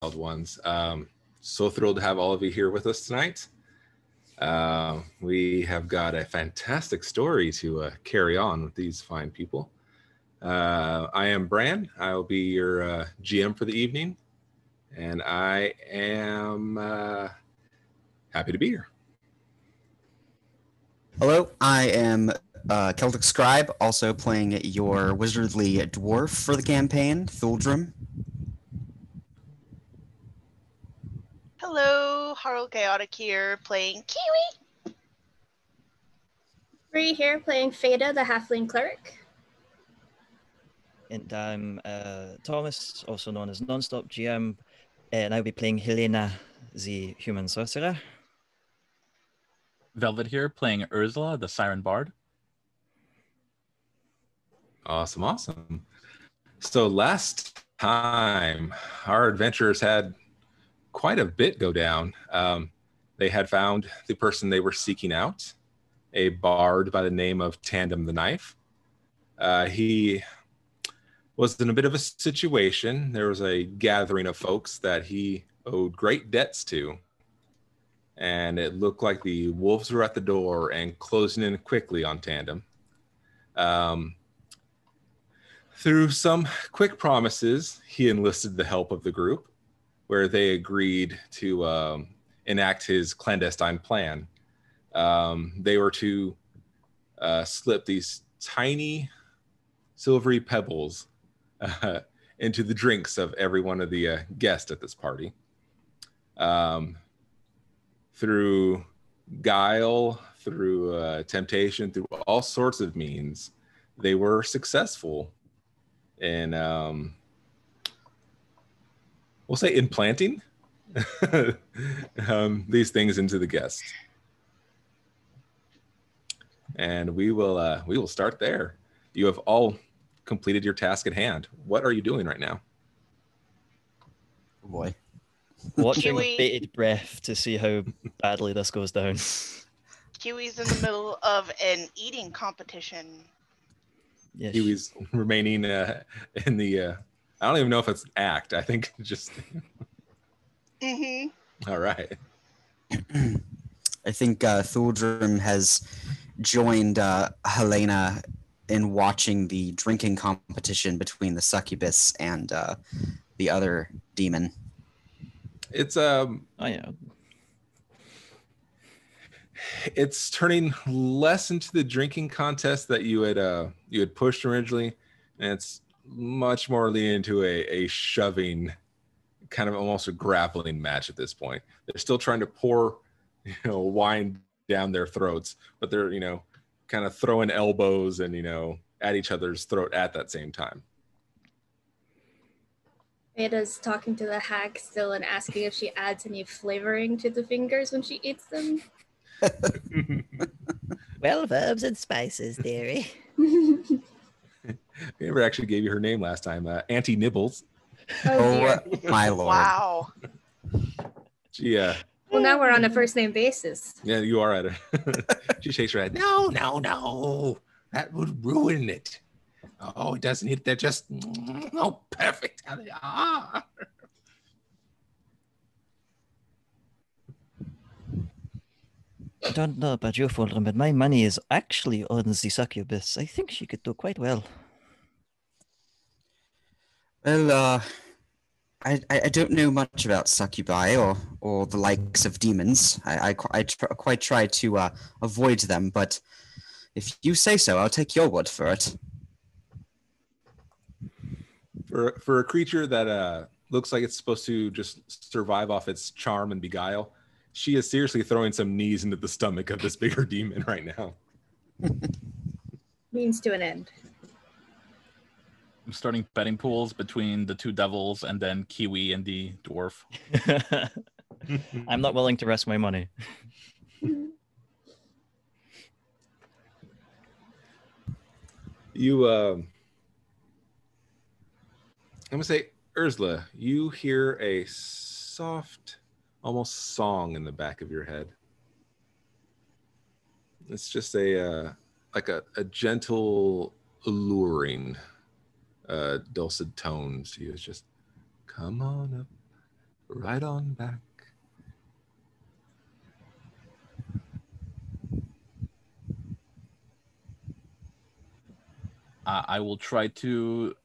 wild ones. So thrilled to have all of you here with us tonight. We have got a fantastic story to carry on with these fine people. I am Bran. I will be your GM for the evening, and I am happy to be here. Hello, I am Celtic Scribe, also playing your wizardly dwarf for the campaign, Thuldrum. Hello, Harl Chaotic here, playing Kiwi. Bree here, playing Fada, the halfling cleric. And I'm Thomas, also known as Nonstop GM, and I'll be playing Helena, the human sorcerer. Velvet here, playing Ursula, the Siren Bard. Awesome. So last time, our adventurers had quite a bit go down. They had found the person they were seeking out, a bard by the name of Tandem the Knife. He was in a bit of a situation. There was a gathering of folks that he owed great debts to, and it looked like the wolves were at the door and closing in quickly on Tandem. Through some quick promises, he enlisted the help of the group, where they agreed to enact his clandestine plan. They were to slip these tiny silvery pebbles into the drinks of every one of the guests at this party. Through guile, through temptation, through all sorts of means, they were successful in, we'll say, implanting these things into the guests. And we will start there. You have all completed your task at hand. What are you doing right now? Oh boy. Watching with Kiwi. bated breath to see how badly this goes down. Kiwi's in the middle of an eating competition. Yes. Kiwi's remaining in the, I don't even know if it's act. I think just, Mm-hmm. all right. I think Thuldrum has joined Helena in watching the drinking competition between the succubus and the other demon. It's Oh yeah. it's turning less into the drinking contest that you had pushed originally, and it's much more leaning into a shoving, kind of almost a grappling match at this point. They're still trying to pour, wine down their throats, but they're, kind of throwing elbows and, at each other's throat at that same time. Fada's talking to the hag still and asking if she adds any flavoring to the fingers when she eats them. Well, herbs and spices, dearie. I never actually gave you her name last time. Auntie Nibbles. Oh dear. My lord. Wow. She, Well, now we're on a first name basis. yeah, you are at it. She shakes her head. No. That would ruin it. Oh, it doesn't hit. They're just, perfect how they are. I don't know about you, Fulton, but my money is actually on the succubus. I think she could do quite well. Well, I don't know much about succubi or the likes of demons. I quite try to avoid them, but if you say so, I'll take your word for it. For a creature that looks like it's supposed to just survive off its charm and beguile, she is seriously throwing some knees into the stomach of this bigger demon right now. Means to an end. I'm starting betting pools between the two devils and then Kiwi and the dwarf. I'm not willing to risk my money. You, I'm gonna say, Ursula, you hear a soft, almost song in the back of your head. It's just a gentle, alluring, dulcet tones. It's just, come on up, right on back. I will try to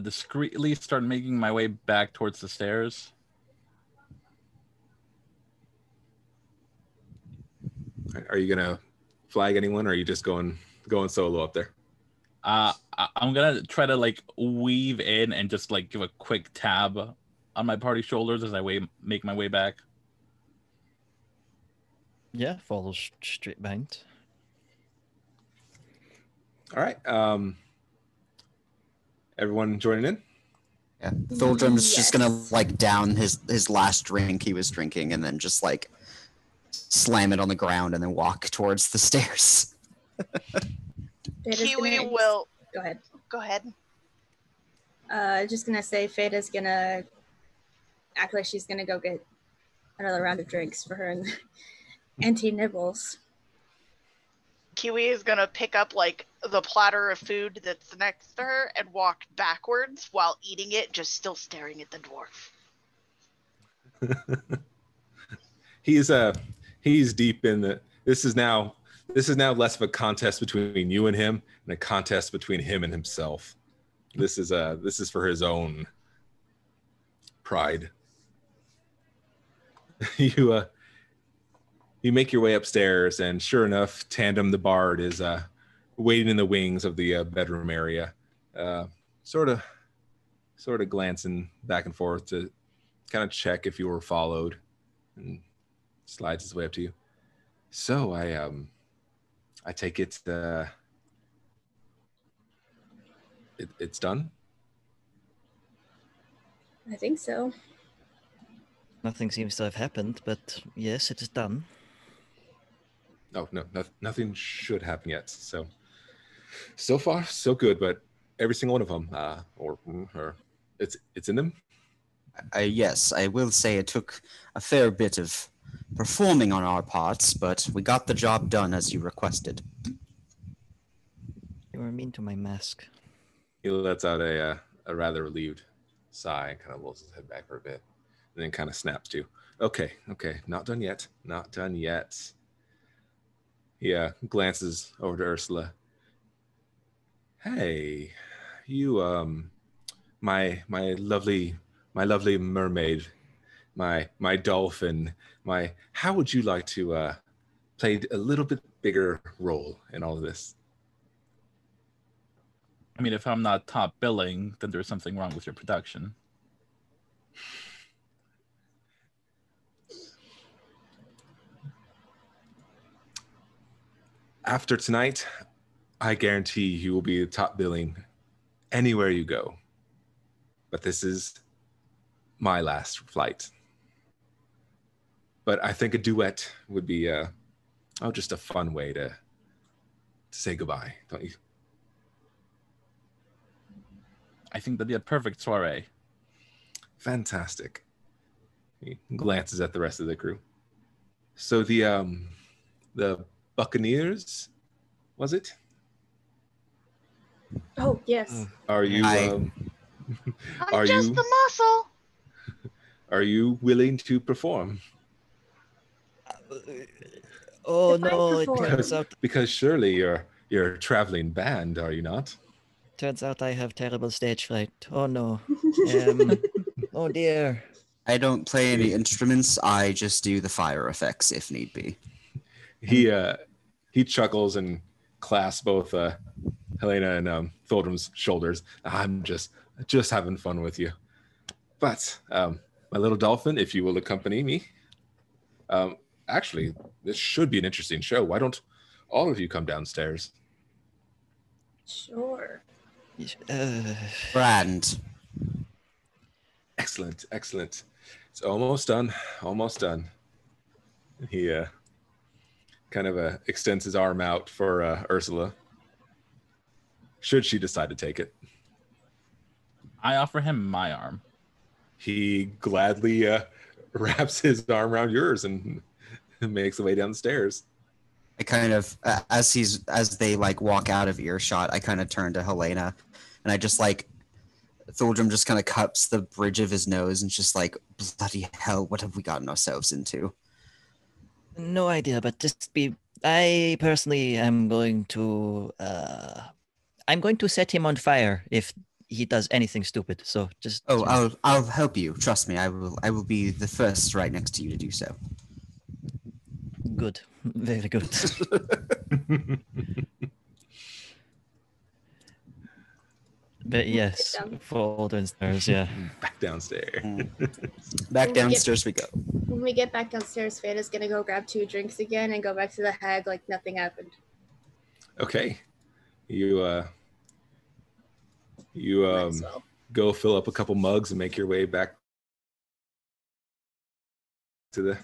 discreetly start making my way back towards the stairs. Are you gonna flag anyone, or are you just going solo up there? I'm gonna try to like weave in and just like give a quick tab on my party shoulders as I make my way back. Yeah, follows straight behind. All right. Everyone joining in? Yeah. Thildrum's just gonna Yes. like down his last drink he was drinking and then just like slam it on the ground and then walk towards the stairs. Fada's Kiwi gonna- will Go ahead. go ahead. Just gonna say Fada's gonna act like she's gonna go get another round of drinks for her and Auntie Nibbles. Kiwi is gonna pick up like the platter of food that's next to her and walk backwards while eating it, just still staring at the dwarf. He's deep in the. This is now less of a contest between you and him, and a contest between him and himself. This is for his own pride. You make your way upstairs, and sure enough, Tandem the Bard is waiting in the wings of the bedroom area, sort of glancing back and forth to kind of check if you were followed, and slides his way up to you. So I take it it's done. I think so. Nothing seems to have happened, but yes, it is done. Oh no, nothing should happen yet. So far so good, but every single one of them, or it's in them. Yes, I will say it took a fair bit of performing on our parts, but we got the job done as you requested. You were mean to my mask. He lets out a rather relieved sigh and kind of rolls his head back for a bit, and then kind of snaps to, okay, not done yet. He glances over to Ursula. Hey, you, my lovely mermaid, my dolphin, how would you like to play a little bit bigger role in all of this? I mean, if I'm not top billing, then there's something wrong with your production. After tonight, I guarantee you will be top billing anywhere you go. But this is my last flight. But I think a duet would be just a fun way to say goodbye, don't you? I think that'd be a perfect soiree. Fantastic. He glances at the rest of the crew. So the Buccaneers, was it? Oh, yes. Are you I- I'm Are just you- the muscle. are you willing to perform? Oh Define no! It perform. turns out Because surely you're a traveling band, are you not? I have terrible stage fright. Oh no! Oh dear! I don't play any instruments. I just do the fire effects if need be. He chuckles and clasps both Helena and Thildrum's shoulders. I'm just having fun with you. But my little dolphin, if you will accompany me. Actually, this should be an interesting show. Why don't all of you come downstairs? Sure. Brand. Excellent. It's almost done. He kind of extends his arm out for Ursula, should she decide to take it. I offer him my arm. He gladly wraps his arm around yours and makes the way down the stairs. I kind of, as they like walk out of earshot, I kind of turn to Helena, and I just like Thordrum just kind of cups the bridge of his nose and just like, bloody hell, what have we gotten ourselves into? No idea, but I personally am going to set him on fire if he does anything stupid. So just I'll help you. Trust me, I will be the first right next to you to do so. Good. Very good. But yes, fall downstairs, yeah. Back downstairs. Back downstairs we go. When we get back downstairs, Fada's gonna go grab 2 drinks again and go back to the hag like nothing happened. Okay. You go fill up a couple mugs and make your way back to the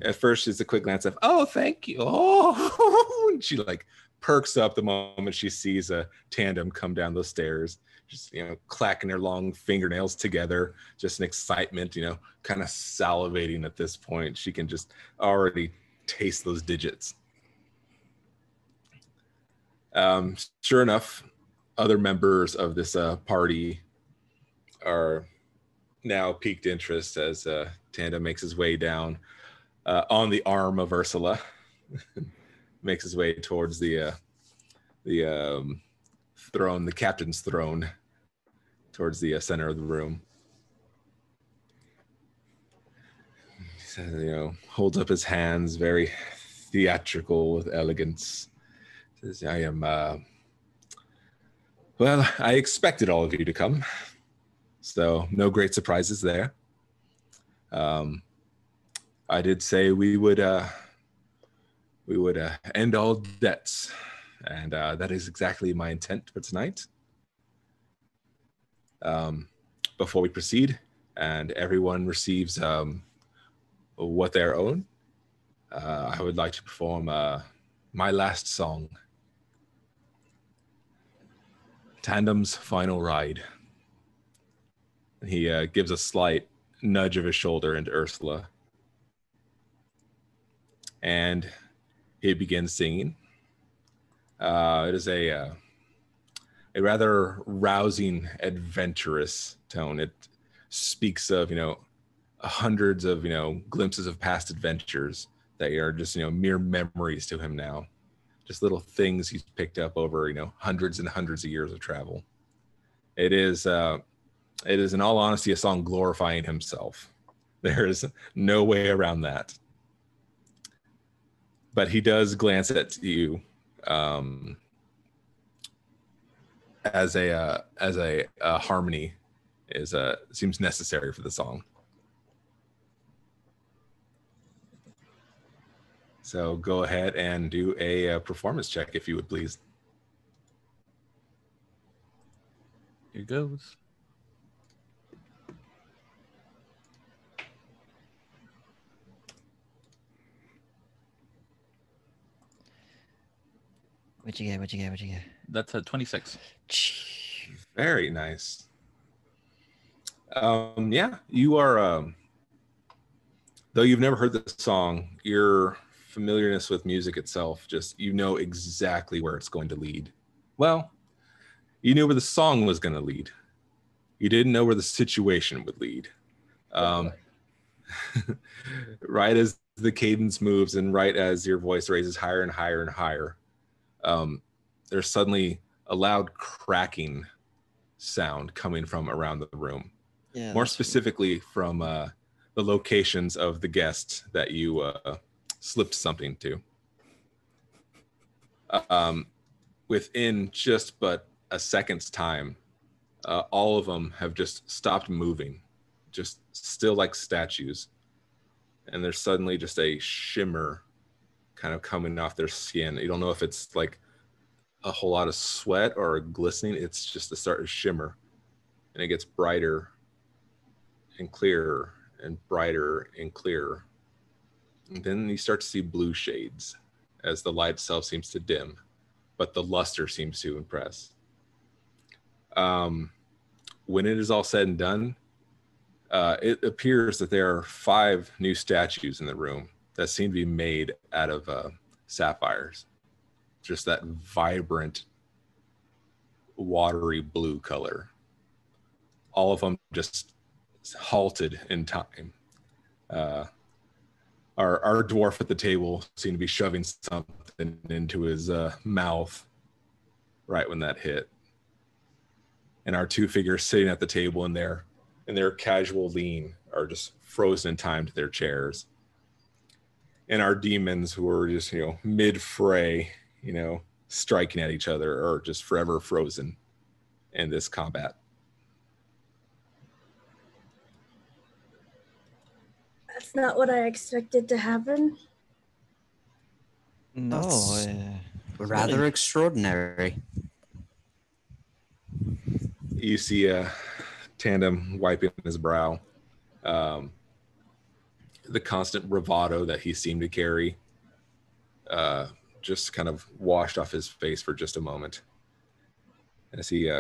at first it's a quick glance of, oh, thank you. Oh, and she like perks up the moment she sees a tandem come down the stairs, just, clacking their long fingernails together, just an excitement, kind of salivating at this point. She can just already taste those digits. Sure enough, other members of this party are now piqued interest as Tandem makes his way down on the arm of Ursula, makes his way towards the throne, the captain's throne, towards the center of the room. He says, holds up his hands, very theatrical with elegance. Says, I am, well, I expected all of you to come, so no great surprises there. I did say we would end all debts, and that is exactly my intent for tonight. Before we proceed, and everyone receives what they're owed, I would like to perform my last song, Tandem's Final Ride. He gives a slight nudge of his shoulder into Ursula, and he begins singing. It is a rather rousing, adventurous tone. It speaks of, hundreds of, glimpses of past adventures that are just, mere memories to him now. Just little things he's picked up over, hundreds and hundreds of years of travel. It is in all honesty a song glorifying himself. There is no way around that. But he does glance at you as a harmony seems necessary for the song. So go ahead and do a performance check, if you would, please. Here goes. What'd you get? That's a 26. Very nice. Yeah, you are, though you've never heard the song, your familiarness with music itself, just, exactly where it's going to lead. Well, you knew where the song was going to lead. You didn't know where the situation would lead. Right as the cadence moves and right as your voice raises higher and higher and higher, there's suddenly a loud cracking sound coming from around the room. Yeah, more specifically from the locations of the guests that you slipped something to. Within just but a second's time, all of them have just stopped moving, just still like statues. And there's suddenly just a shimmer kind of coming off their skin. You don't know if it's like a whole lot of sweat or glistening. It's just a start to shimmer, and it gets brighter and clearer and brighter and clearer. And then you start to see blue shades as the light itself seems to dim, but the luster seems to impress. When it is all said and done, it appears that there are 5 new statues in the room that seem to be made out of sapphires. Just that vibrant watery blue color. All of them just halted in time. Our dwarf at the table seemed to be shoving something into his mouth right when that hit. And our two figures sitting at the table in their casual lean are just frozen in time to their chairs. And our demons, who are just, mid-fray, striking at each other, are just forever frozen in this combat. That's not what I expected to happen. No, That's rather extraordinary. You see Tandem wiping his brow. The constant bravado that he seemed to carry just kind of washed off his face for just a moment as he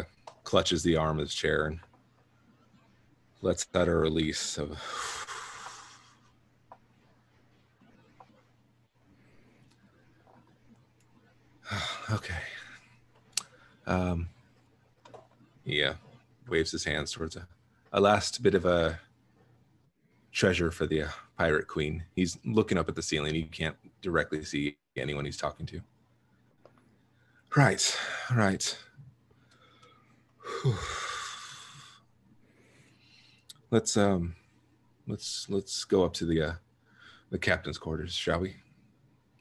clutches the arm of his chair and lets out a release of okay. Yeah, waves his hands towards a last bit of a treasure for the pirate queen. He's looking up at the ceiling. You can't directly see anyone he's talking to. Right. Let's go up to the captain's quarters, shall we?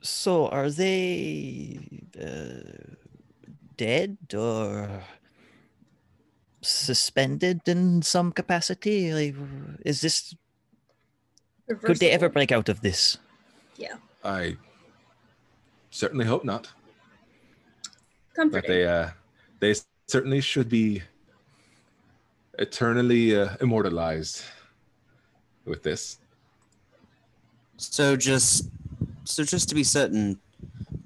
So are they dead or suspended in some capacity? Like, is this? Could they ever Reversible. break out of this? Yeah. I certainly hope not. But Comforting. they certainly should be eternally immortalized with this. So just to be certain,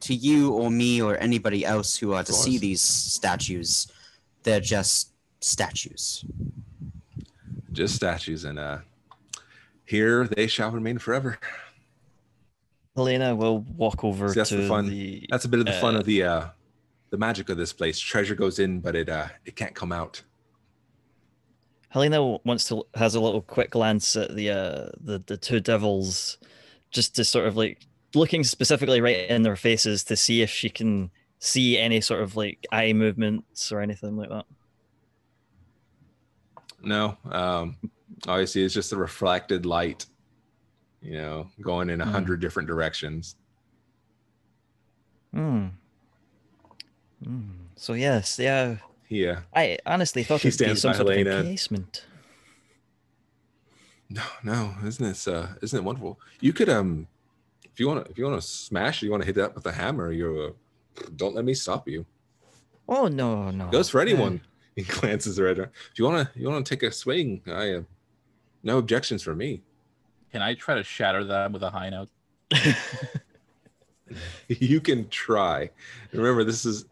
to you or me or anybody else who are to see course. these statues, they're just statues. Just statues, and here they shall remain forever. Helena will walk over See, that's to the fun. the. That's a bit of the fun of the magic of this place. Treasure goes in, but it can't come out. Helena has a little quick glance at the two devils, just to sort of like looking specifically right in their faces to see if she can see any sort of like eye movements or anything like that. No, obviously it's just a reflected light, going in 100 different directions. So yes, yeah. Yeah. I honestly thought He it'd be stands some by sort of Helena. encasement. No, isn't it wonderful? You could if you want to smash, you want to hit that with a hammer. Don't let me stop you. Oh no. Goes for anyone. He glances right around. If you want to take a swing, I no objections from me. Can I try to shatter them with a high note? You can try. Remember, this is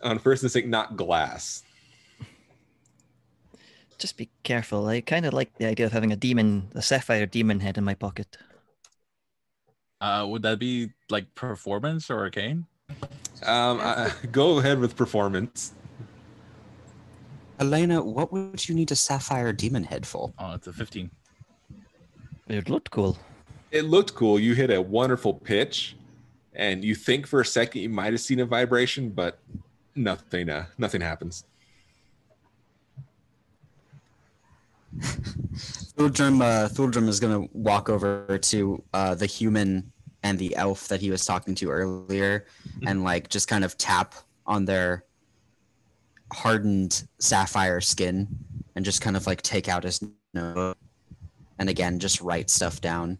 on first instinct, not glass. Just be careful. I kind of like the idea of having a sapphire demon head in my pocket. Would that be like performance or arcane? Go ahead with performance. Elena, what would you need a sapphire demon head for? Oh, it's a 15. It looked cool. It looked cool. You hit a wonderful pitch, and you think for a second you might have seen a vibration, but nothing happens. Thuldrum is going to walk over to the human and the elf that he was talking to earlier and like just kind of tap on their hardened sapphire skin and just kind of like take out his notebook and again just write stuff down.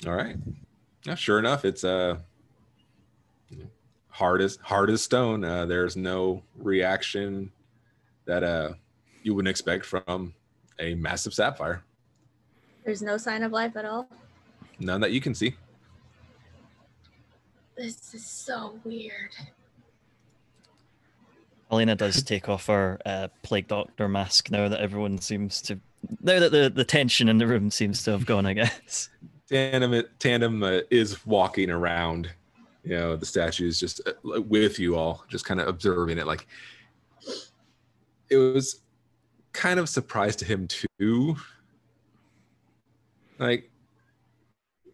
All right. Yeah, sure enough, it's hard as stone. There's no reaction that you wouldn't expect from a massive sapphire. There's no sign of life at all. None that you can see. This is so weird. Helena does take off her plague doctor mask now that the tension in the room seems to have gone, I guess. Tandem is walking around The statue is just with you all, just kind of observing it. Like, it was kind of surprise to him too. Like,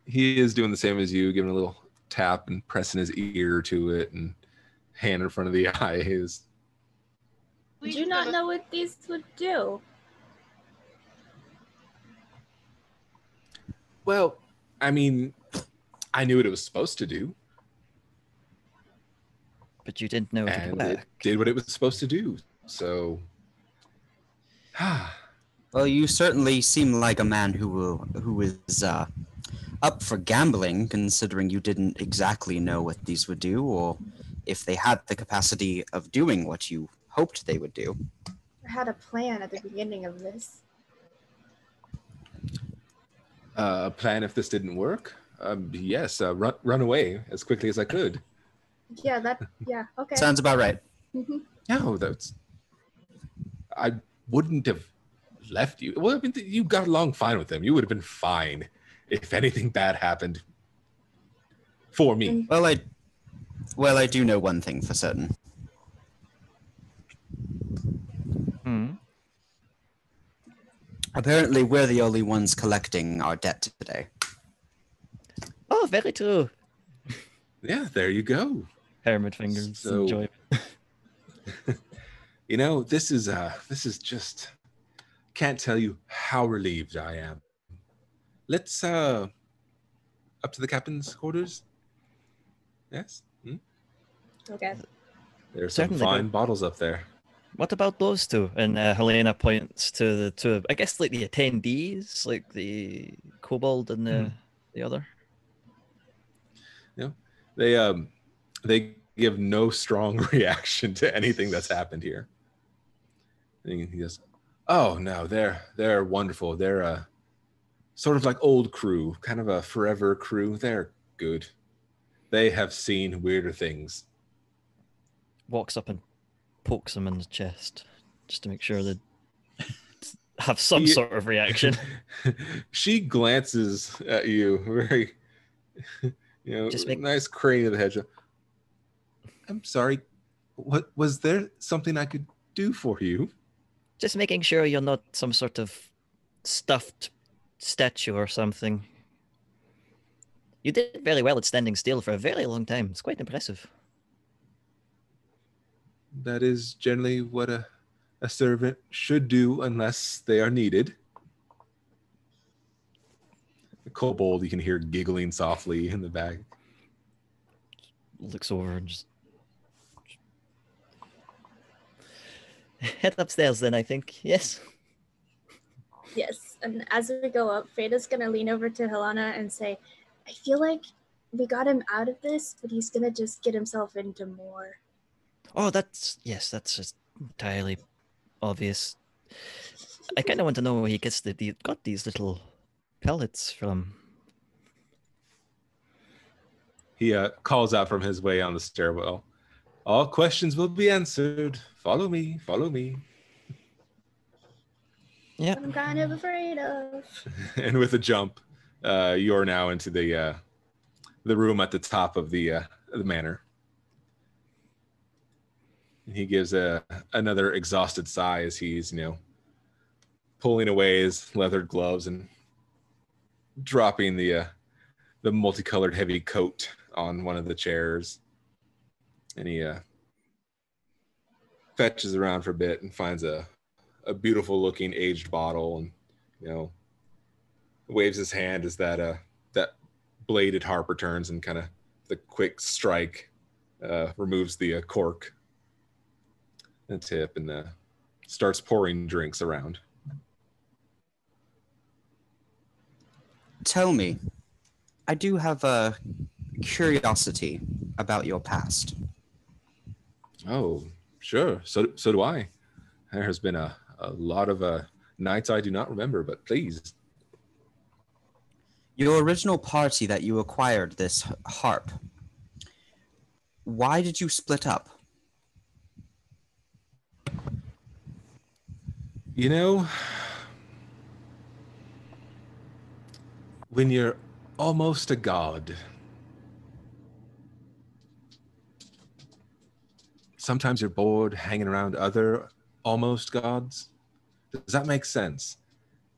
he is doing the same as you, giving a little tap and pressing his ear to it and hand in front of the eyes. Did you not know what these would do? Well, I mean, I knew what it was supposed to do. But you didn't know it And would it work. did what it was supposed to do. So, Well, you certainly seem like a man who is up for gambling, considering you didn't exactly know what these would do, or if they had the capacity of doing what you hoped they would do. I had a plan at the beginning of this. a plan if this didn't work? Yes, run away as quickly as I could. Yeah, okay. Sounds about right. No, I wouldn't have left you. Well, I mean, you got along fine with them. You would have been fine if anything bad happened for me. Well, I do know one thing for certain. Apparently, we're the only ones collecting our debt today. Oh, very true. Yeah, there you go. Hermit fingers. So- Enjoy. This is just, can't tell you how relieved I am. Let's up to the captain's quarters. Yes. Okay. There's some Certainly, fine but- bottles up there. What about those two? And Helena points to the two, I guess, like the attendees, like the kobold and the other. They give no strong reaction to anything that's happened here. And he goes, "Oh no, they're wonderful. They're sort of like old crew, kind of a forever crew. They're good. They have seen weirder things." Walks up and pokes him in the chest just to make sure they have some Yeah. sort of reaction. She glances at you, very, Just make- nice crane of the head. "I'm sorry. What was there something I could do for you?" Just making sure you're not some sort of stuffed statue or something. You did very well at standing still for a very long time. It's quite impressive. That is generally what a servant should do unless they are needed. The kobold, you can hear giggling softly in the back. Looks over and just head upstairs then, I think. Yes. Yes. And as we go up, Feda's gonna lean over to Helena and say, I feel like we got him out of this, but he's gonna just get himself into more. Oh, that's just entirely obvious. I kind of want to know where he gets got these little pellets from. He calls out from his way on the stairwell. "All questions will be answered. Follow me, follow me." Yeah. I'm kind of afraid of. And with a jump, you're now into the room at the top of the manor. He gives another exhausted sigh as he's, pulling away his leathered gloves and dropping the multicolored heavy coat on one of the chairs. And he fetches around for a bit and finds a beautiful looking aged bottle and, waves his hand as that bladed harp returns and kind of the quick strike removes the cork and tip and starts pouring drinks around. Tell me, I do have a curiosity about your past. Oh, sure. So do I. There's been a lot of nights I do not remember, but please. Your original party that you acquired this harp, why did you split up? When you're almost a god, sometimes you're bored hanging around other almost gods. Does that make sense?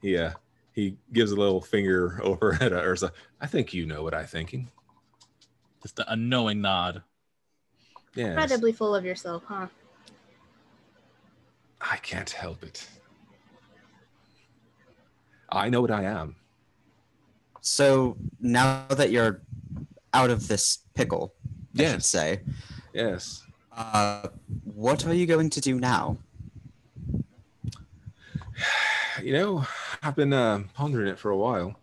He gives a little finger over at Urza. I think you know what I'm thinking. Just a knowing nod. Yes. Incredibly full of yourself, huh? I can't help it. I know what I am. So now that you're out of this pickle, I should Yes. say, Yes. what are you going to do now? You know, I've been pondering it for a while.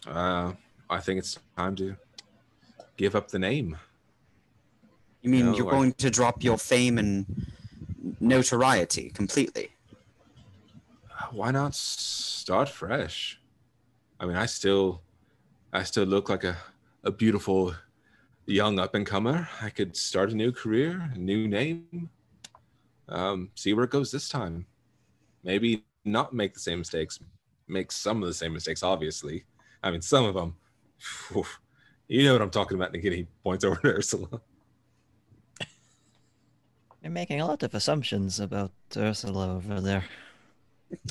I think it's time to give up the name. You mean No, you're going to drop your fame and notoriety completely? Why not start fresh? I mean, I still look like a beautiful young up and comer. I could start a new career, a new name. See where it goes this time. Maybe not make the same mistakes. Make some of the same mistakes, obviously. I mean, some of them. You know what I'm talking about, Nikita. He points over to Ursula. You're making a lot of assumptions about Ursula over there.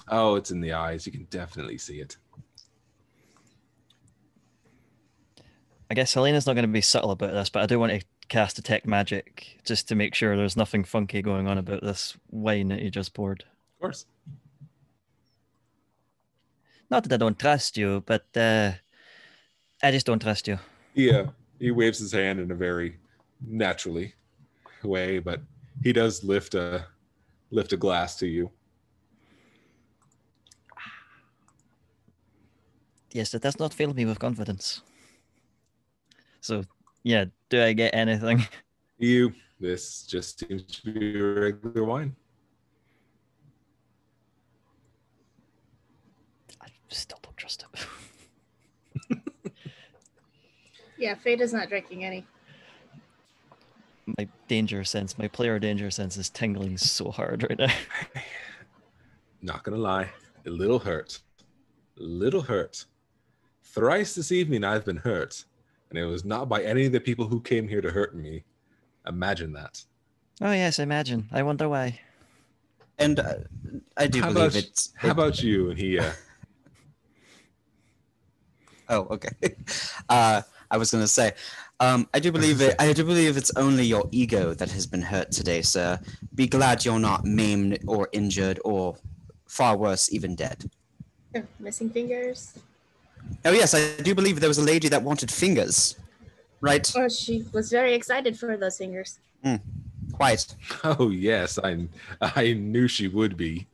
Oh, it's in the eyes. You can definitely see it. I guess Helena's not going to be subtle about this, but I do want to cast Detect Magic just to make sure there's nothing funky going on about this wine that you just poured. Of course. Not that I don't trust you, but I just don't trust you. Yeah, he waves his hand in a very naturally way, but he does lift a glass to you. Yes, that does not fill me with confidence. So, yeah, do I get anything? This just seems to be regular wine. I still don't trust it. Yeah, Fada's not drinking any. My player danger sense is tingling so hard right now. Not gonna lie, a little hurt. Thrice this evening I've been hurt, and it was not by any of the people who came here to hurt me. Imagine that. Oh yes, imagine. I wonder why. And I do believe it's... How about you? And he... Oh, okay. I was going to say, I do believe it's only your ego that has been hurt today, sir. Be glad you're not maimed or injured or, far worse, even dead. Oh, missing fingers. Oh yes, I do believe there was a lady that wanted fingers, right? Oh, she was very excited for those fingers. Quite. Oh yes, I knew she would be.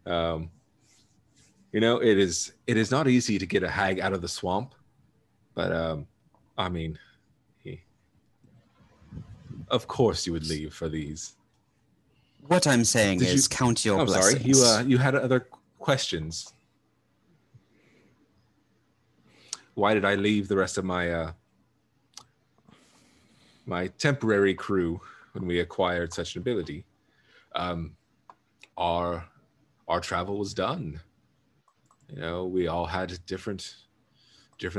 You know, it is not easy to get a hag out of the swamp, but I mean, of course you would leave for these. What I'm saying is count your blessings. Sorry, you had other questions. Why did I leave the rest of my my temporary crew when we acquired such an ability? Our travel was done. You know, we all had different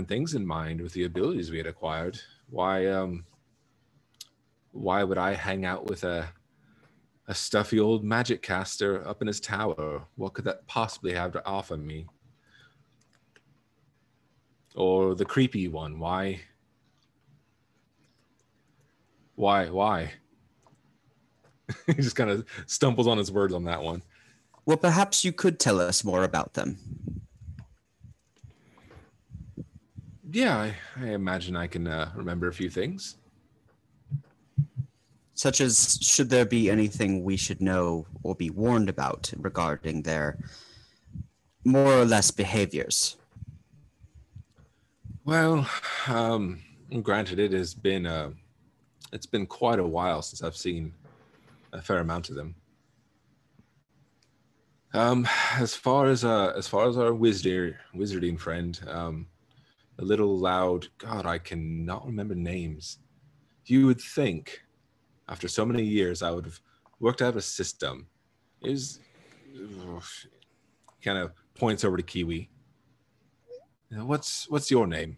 things in mind with the abilities we had acquired. Why would I hang out with a stuffy old magic caster up in his tower? What could that possibly have to offer me? Or the creepy one? Why? He just kind of stumbles on his words on that one. Well, perhaps you could tell us more about them. Yeah, I imagine I can remember a few things. Such as, should there be anything we should know or be warned about regarding their more or less behaviors? Well, granted, it's been quite a while since I've seen a fair amount of them. As far as our wizarding friend, a little loud. God, I cannot remember names. You would think, after so many years, I would have worked out a system. Kind of points over to Kiwi. What's your name?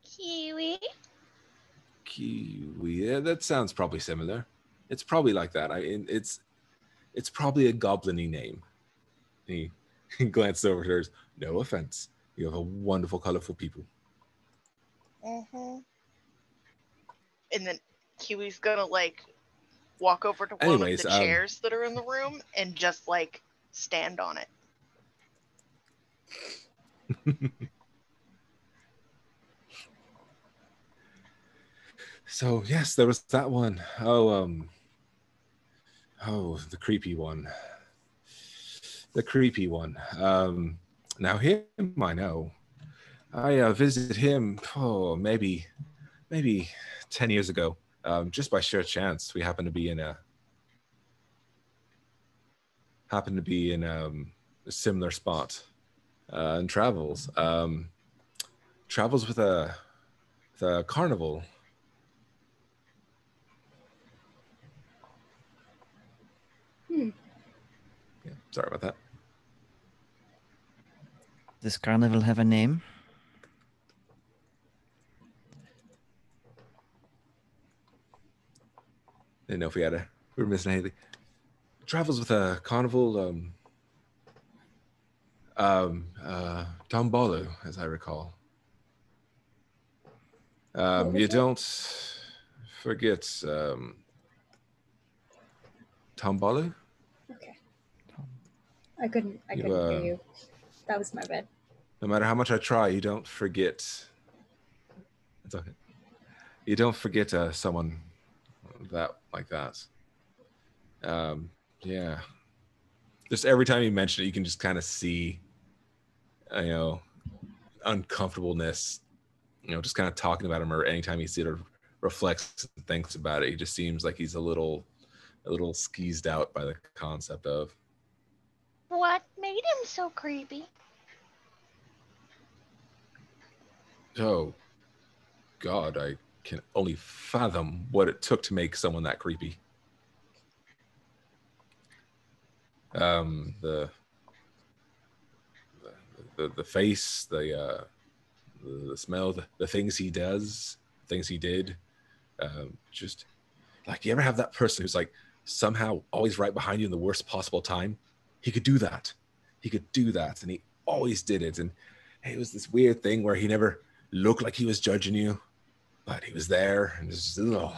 Kiwi. Kiwi. Yeah, that sounds probably similar. It's probably like that. It's probably a goblin-y name. He glanced over to hers. No offense. You have a wonderful, colorful people. And then Kiwi's gonna like walk over to one Anyways, of the chairs that are in the room and just like stand on it. So yes, there was that one. Oh, the creepy one. The creepy one. Now him I know. I visited him. Oh, maybe 10 years ago. Just by sheer chance, we happened to be in a similar spot. And travels. Travels with the carnival. Yeah, sorry about that. Does Carnival have a name? Didn't know if we were missing anything. Travels with a carnival. Tombalu, as I recall. You don't forget Tombalu? Okay. I couldn't hear you. That was my bad. No matter how much I try, you don't forget. It's okay. You don't forget someone like that. Yeah. Just every time you mention it, you can just kind of see, uncomfortableness. Just kind of talking about him, or anytime he sort of reflects and thinks about it, he just seems like he's a little skeezed out by the concept of. What made him so creepy? Oh, God, I can only fathom what it took to make someone that creepy. The face, the smell, the things he does, things he did. Just like, you ever have that person who's like somehow always right behind you in the worst possible time? He could do that. And he always did it. And it was this weird thing where he never looked like he was judging you, but he was there, and it's just, oh.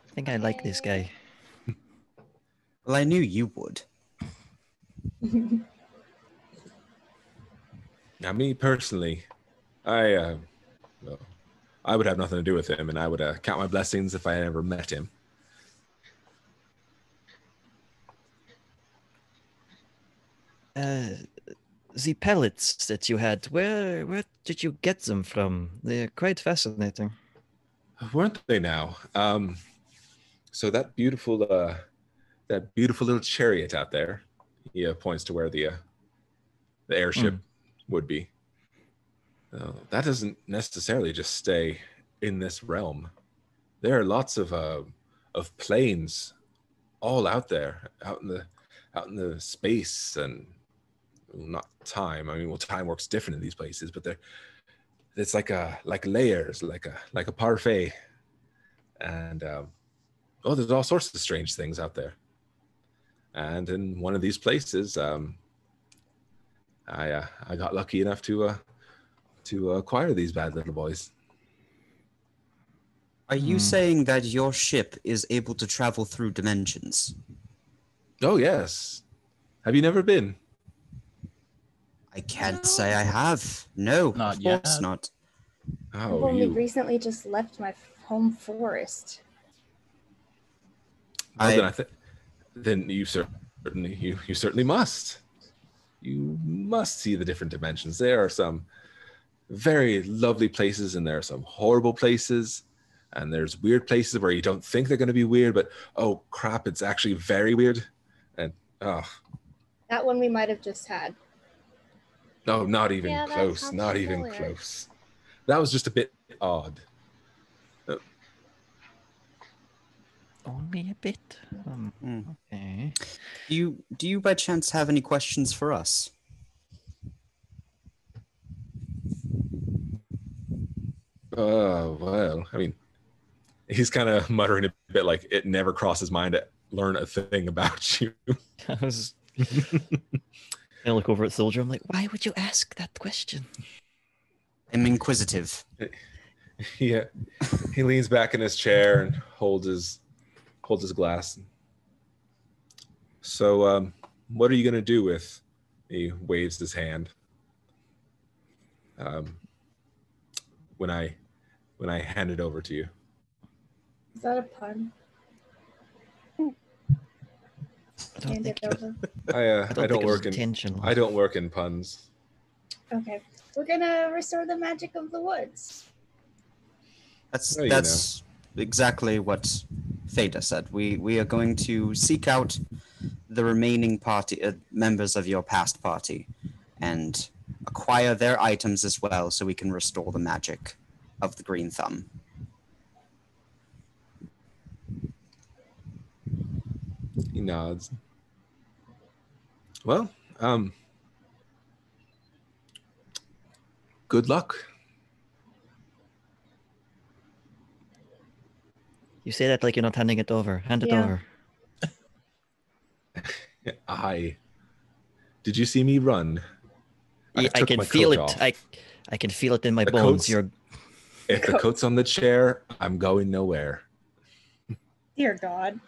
I think I like this guy. Well, I knew you would. Now, me personally, I would have nothing to do with him, and I would count my blessings if I ever met him. The pellets that you had, where did you get them from? They're quite fascinating. Weren't they now? So that beautiful little chariot out there, he points to where the airship would be. That doesn't necessarily just stay in this realm. There are lots of planes all out there, out in the space, and not time. I mean, well, time works different in these places, but it's like layers, like a parfait, and there's all sorts of strange things out there. And in one of these places, I got lucky enough to acquire these bad little boys. Are you saying that your ship is able to travel through dimensions? Oh yes. Have you never been? I can't say I have. No, Not of yet. course not. I've Oh, only you. recently just left my home forest. Well, then you certainly must. You must see the different dimensions. There are some very lovely places, and there are some horrible places, and there's weird places where you don't think they're going to be weird, but oh crap, it's actually very weird. And That one we might have just had. no, not even Yeah, that close. sounds Not even familiar. close. That was just a bit odd. Only a bit. Okay. Do you by chance have any questions for us? Well, I mean, he's kind of muttering a bit like it never crossed his mind to learn a thing about you. I was. I look over at Soldier. I'm like, why would you ask that question? I'm inquisitive. Yeah, he leans back in his chair and holds his glass. So, what are you gonna do with? He waves his hand. When I hand it over to you. Is that a pun? Hand it over. I don't work in intentional. I don't work in puns. Okay. We're gonna restore the magic of the woods. That's exactly what Theta said. We are going to seek out the remaining party members of your past party and acquire their items as well so we can restore the magic of the Green Thumb. He nods. Well, good luck. You say that like you're not handing it over. Hand it Yeah. over. Did you see me run? I took can my feel coat it. off. I can feel it in my The bones. coat's- If the coat's on the chair, I'm going nowhere. Dear God.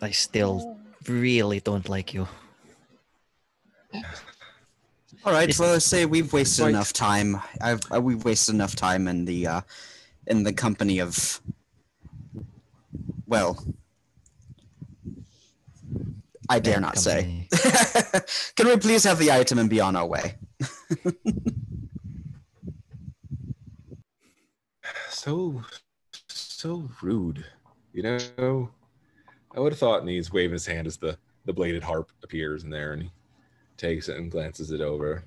I still really don't like you. All right. It's- Well, let's say we've wasted Right. enough time. We've wasted enough time in the company of. Well, I dare Bad not say. company. Can we please have the item and be on our way? So rude. You know, I would have thought, and he's waving his hand as the bladed harp appears in there, and he takes it and glances it over.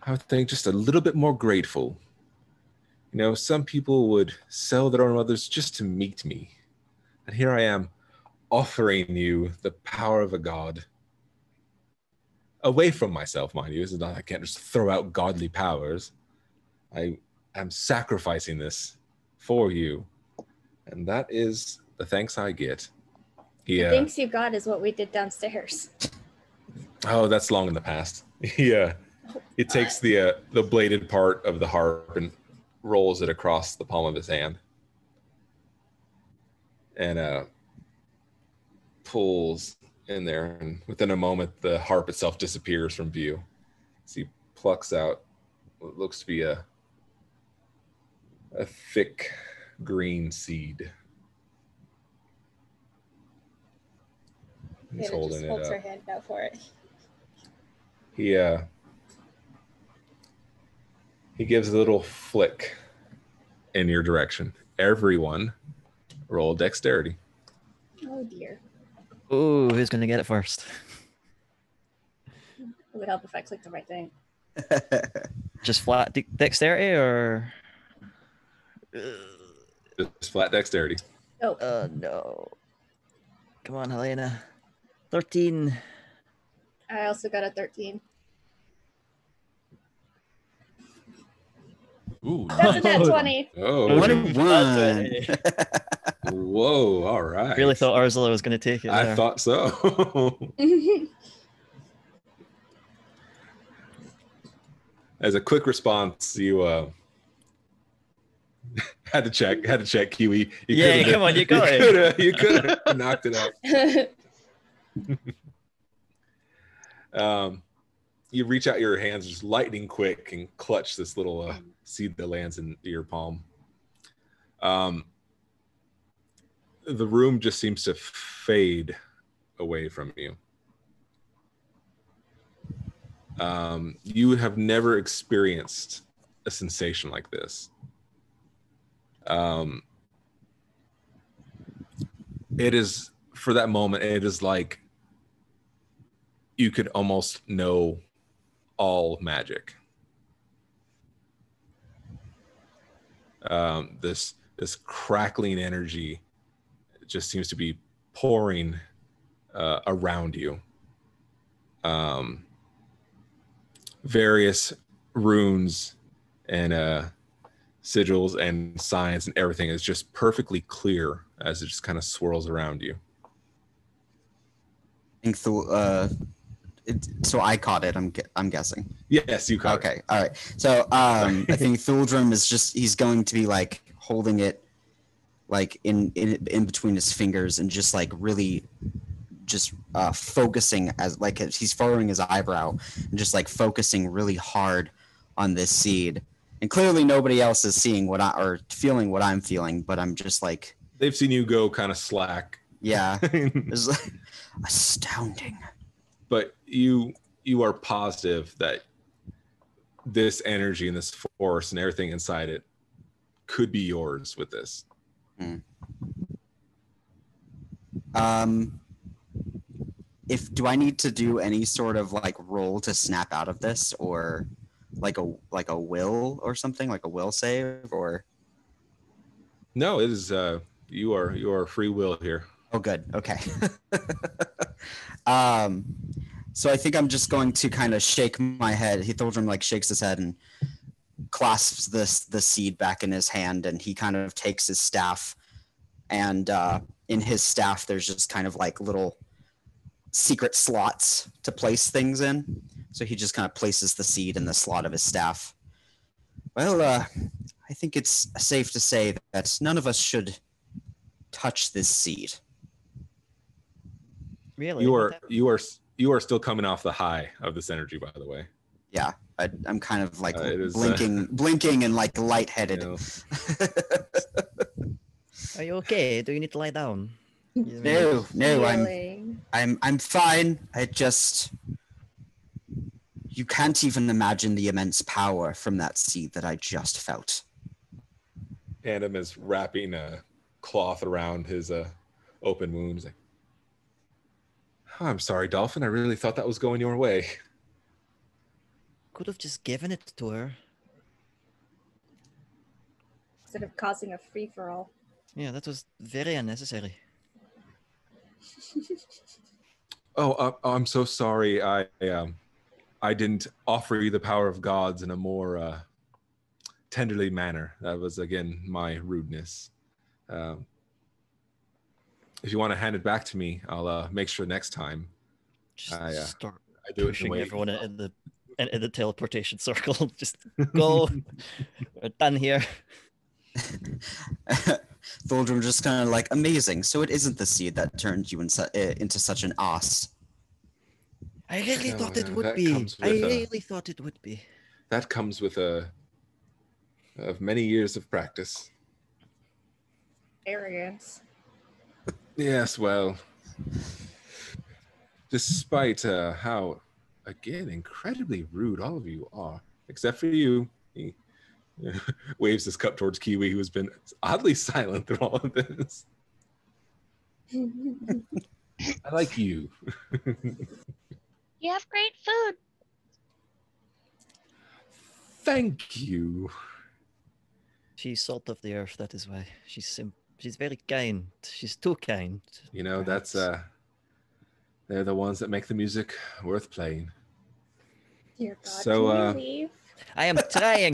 I would think just a little bit more grateful. You know, some people would sell their own mothers just to meet me. And here I am offering you the power of a god. Away from myself, mind you. It's not, I can't just throw out godly powers. I am sacrificing this for you. And that is the thanks I get. The thanks you got is what we did downstairs. Oh, that's long in the past. Yeah. He takes the bladed part of the harp and rolls it across the palm of his hand. And pulls in there, and within a moment the harp itself disappears from view. As he plucks out what looks to be a thick green seed. He's Theta holding just it holds up. her hand out for it. He gives a little flick in your direction. Everyone roll dexterity. Oh dear. Ooh, who's gonna get it first? It would help if I clicked the right thing. Just flat dexterity, or? Just flat dexterity. Oh, No. Come on, Helena. 13. I also got a 13. Ooh, That's a nice. nat 20. Oh, What a one! whoa! All right. Really thought Ursula was going to take it. I there. thought so. As a quick response, you had to check Kiwi. Yeah, come on, you got it. You could have knocked it out. You reach out your hands just lightning quick and clutch this little seed that lands in your palm. The room just seems to fade away from you. You have never experienced a sensation like this. It is, for that moment, it is like you could almost know all magic. This crackling energy just seems to be pouring around you. Various runes and sigils and signs and everything is just perfectly clear as it just kind of swirls around you. So I caught it. I'm guessing. Yes, you caught it. Okay, all right. So I think Thuldrum is he's going to be like holding it like in between his fingers and just like really just focusing as like he's furrowing his eyebrow and just like focusing really hard on this seed. And clearly nobody else is seeing or feeling what I'm feeling, but I'm just like they've seen you go kind of slack. Yeah. It's like astounding. But you are positive that this energy and this force and everything inside it could be yours with this. Do I need to do any sort of like roll to snap out of this, or like a will or something, like a will save, or? No, it is you are free will here. Oh, good. Okay. So I think I'm just going to kind of shake my head. Thuldrum like shakes his head and clasps the seed back in his hand, and he kind of takes his staff, and in his staff there's just kind of like little secret slots to place things in. So he just kind of places the seed in the slot of his staff. Well, I think it's safe to say that none of us should touch this seed. Really? You are still coming off the high of this energy, by the way. Yeah, I'm kind of like blinking and like lightheaded. You know. Are you okay? Do you need to lie down? No, Really? I'm fine. You can't even imagine the immense power from that seed that I just felt. Adam is wrapping a cloth around his open wound. He's like, oh, I'm sorry, Dolphin. I really thought that was going your way. Could have just given it to her. Instead of causing a free-for-all. Yeah, that was very unnecessary. Oh, I'm so sorry. I didn't offer you the power of gods in a more tenderly manner. That was, again, my rudeness. If you want to hand it back to me, I'll make sure next time I Start do it pushing everyone into the teleportation circle. Just go. We're done here. Thuldrum just kind of like, amazing. So it isn't the seed that turned you into such an ass. I really No, thought it no, would that be. comes I with, really thought it would be. That comes with of many years of practice. Arrogance. Yes, well, despite how, again, incredibly rude all of you are, except for you. He waves his cup towards Kiwi, who has been oddly silent through all of this. I like you. You have great food. Thank you. She's salt of the earth. That is why she's very kind. She's too kind. You know, that's they're the ones that make the music worth playing. Dear God, So, can we leave? I am trying.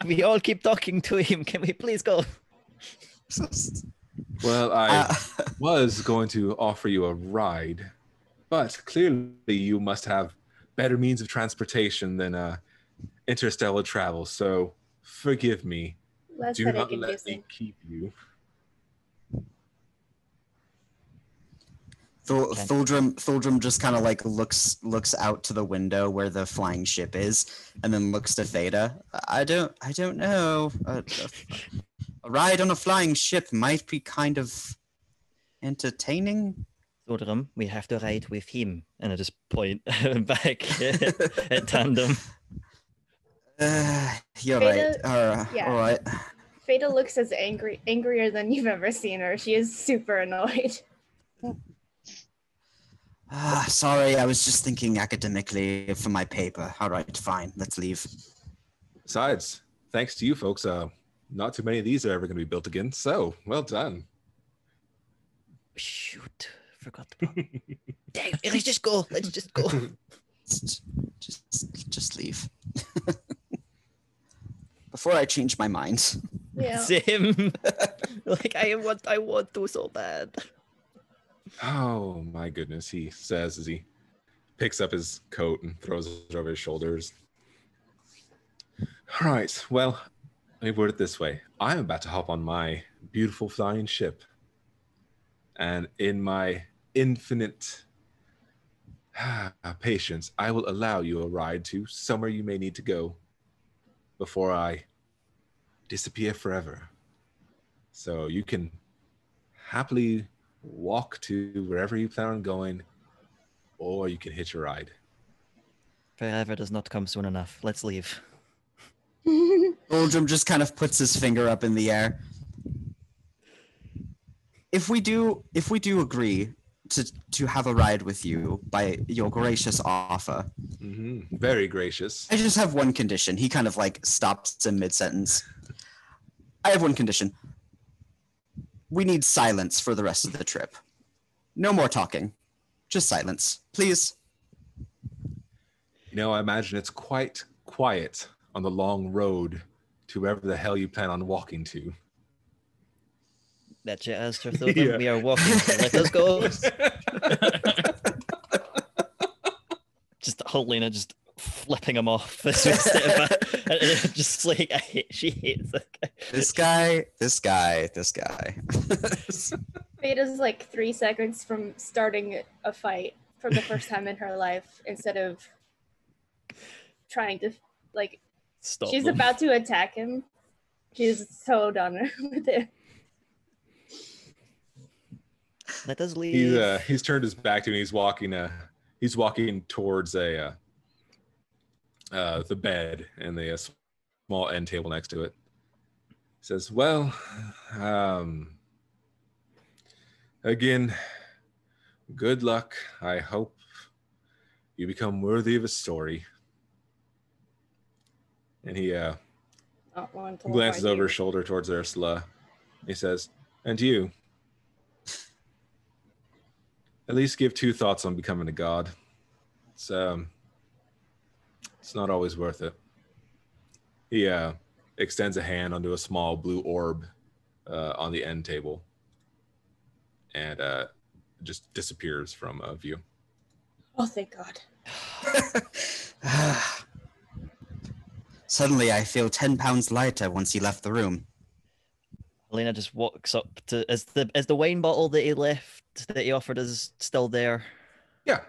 We all keep talking to him. Can we please go? Well, I was going to offer you a ride, but clearly you must have better means of transportation than interstellar travel. So forgive me. Less Do not headache let inducing. me keep you. Thuldrum just kind of like looks out to the window where the flying ship is, and then looks to Theta. I don't know. A ride on a flying ship might be kind of entertaining. Thuldrum, we have to ride with him. And I just point back at Tandem. You're Theta- right. yeah. All right. Fata looks as angrier than you've ever seen her. She is super annoyed. Sorry, I was just thinking academically for my paper. All right, fine. Let's leave. Besides, thanks to you folks, not too many of these are ever going to be built again. So, well done. Shoot, forgot the part. Dang, let's just go. Let's just go. Just leave. before I change my mind. Yeah. Same. Like I want to so bad. Oh my goodness, he says as he picks up his coat and throws it over his shoulders. All right, well, let me word it this way. I'm about to hop on my beautiful flying ship. And in my infinite patience, I will allow you a ride to somewhere you may need to go before I disappear forever. So you can happily walk to wherever you plan on going, or you can hitch a ride. Forever does not come soon enough. Let's leave. Uldrum just kind of puts his finger up in the air. If we do agree to have a ride with you by your gracious offer, Very gracious. I just have one condition. He kind of like stops in mid-sentence. I have one condition. We need silence for the rest of the trip. No more talking. Just silence, please. You know, I imagine it's quite quiet on the long road to wherever the hell you plan on walking to. That you asked her, Thorfinn. Yeah. We are walking. Let us go. Just Helena just flipping him off as we step back. And just like she hates that guy. This guy. Beta's like 3 seconds from starting a fight for the first time in her life instead of trying to like Stop. she's them. about to attack him. She's so done with it. Let us leave. He's turned his back to me. He's walking towards the bed and the small end table next to it. He says, "Well, again, good luck. I hope you become worthy of a story." And he Not one to glances fight over you. his shoulder towards Ursula. He says, "And you? At least give 2 thoughts on becoming a god. It's not always worth it." He extends a hand onto a small blue orb on the end table and just disappears from view. Oh, thank God. Suddenly, I feel 10 pounds lighter once he left the room. Helena just walks up to is the wine bottle that he left that he offered is still there? Yeah.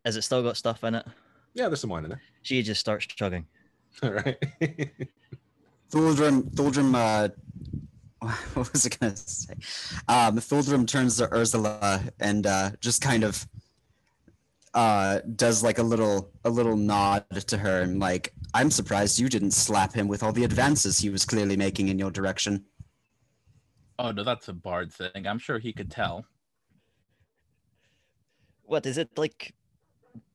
Has it still got stuff in it? Yeah, there's some wine in there. She just starts chugging. All right. Thuldrum, what was I gonna say? Thuldrum turns to Ursula and just kind of does like a little nod to her and like, I'm surprised you didn't slap him with all the advances he was clearly making in your direction. Oh no, that's a bard thing. I'm sure he could tell. What is it like?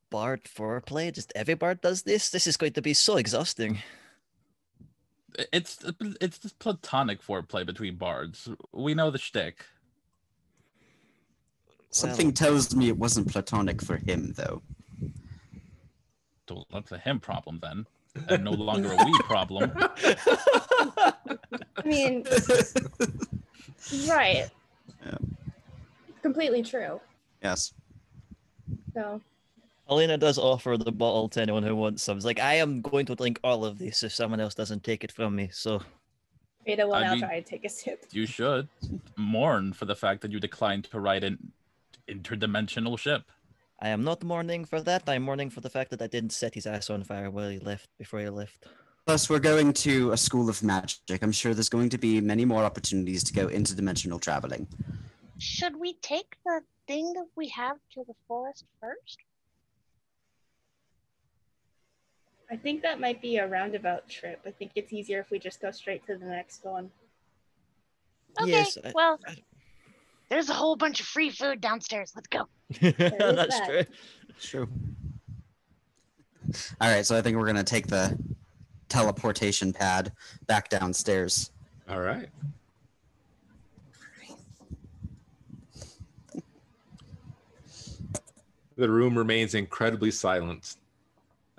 Bard foreplay? Just every bard does this? This is going to be so exhausting. It's just platonic foreplay between bards. We know the shtick. Something tells me it wasn't platonic for him, though. So that's a him problem then, and no longer a we problem. I mean, right. Yeah. Completely true. Yes. So, Helena does offer the bottle to anyone who wants some. It's like, I am going to drink all of this if someone else doesn't take it from me. So Beta will I now mean- try and take a sip. You should mourn for the fact that you declined to ride an interdimensional ship. I am not mourning for that. I'm mourning for the fact that I didn't set his ass on fire before he left. Plus, we're going to a school of magic. I'm sure there's going to be many more opportunities to go interdimensional traveling. Should we take the thing that we have to the forest first? I think that might be a roundabout trip. I think it's easier if we just go straight to the next one. Okay, Yes, well, there's a whole bunch of free food downstairs. Let's go. is That's that. true. True. All right, so I think we're going to take the teleportation pad back downstairs. All right. The room remains incredibly silent.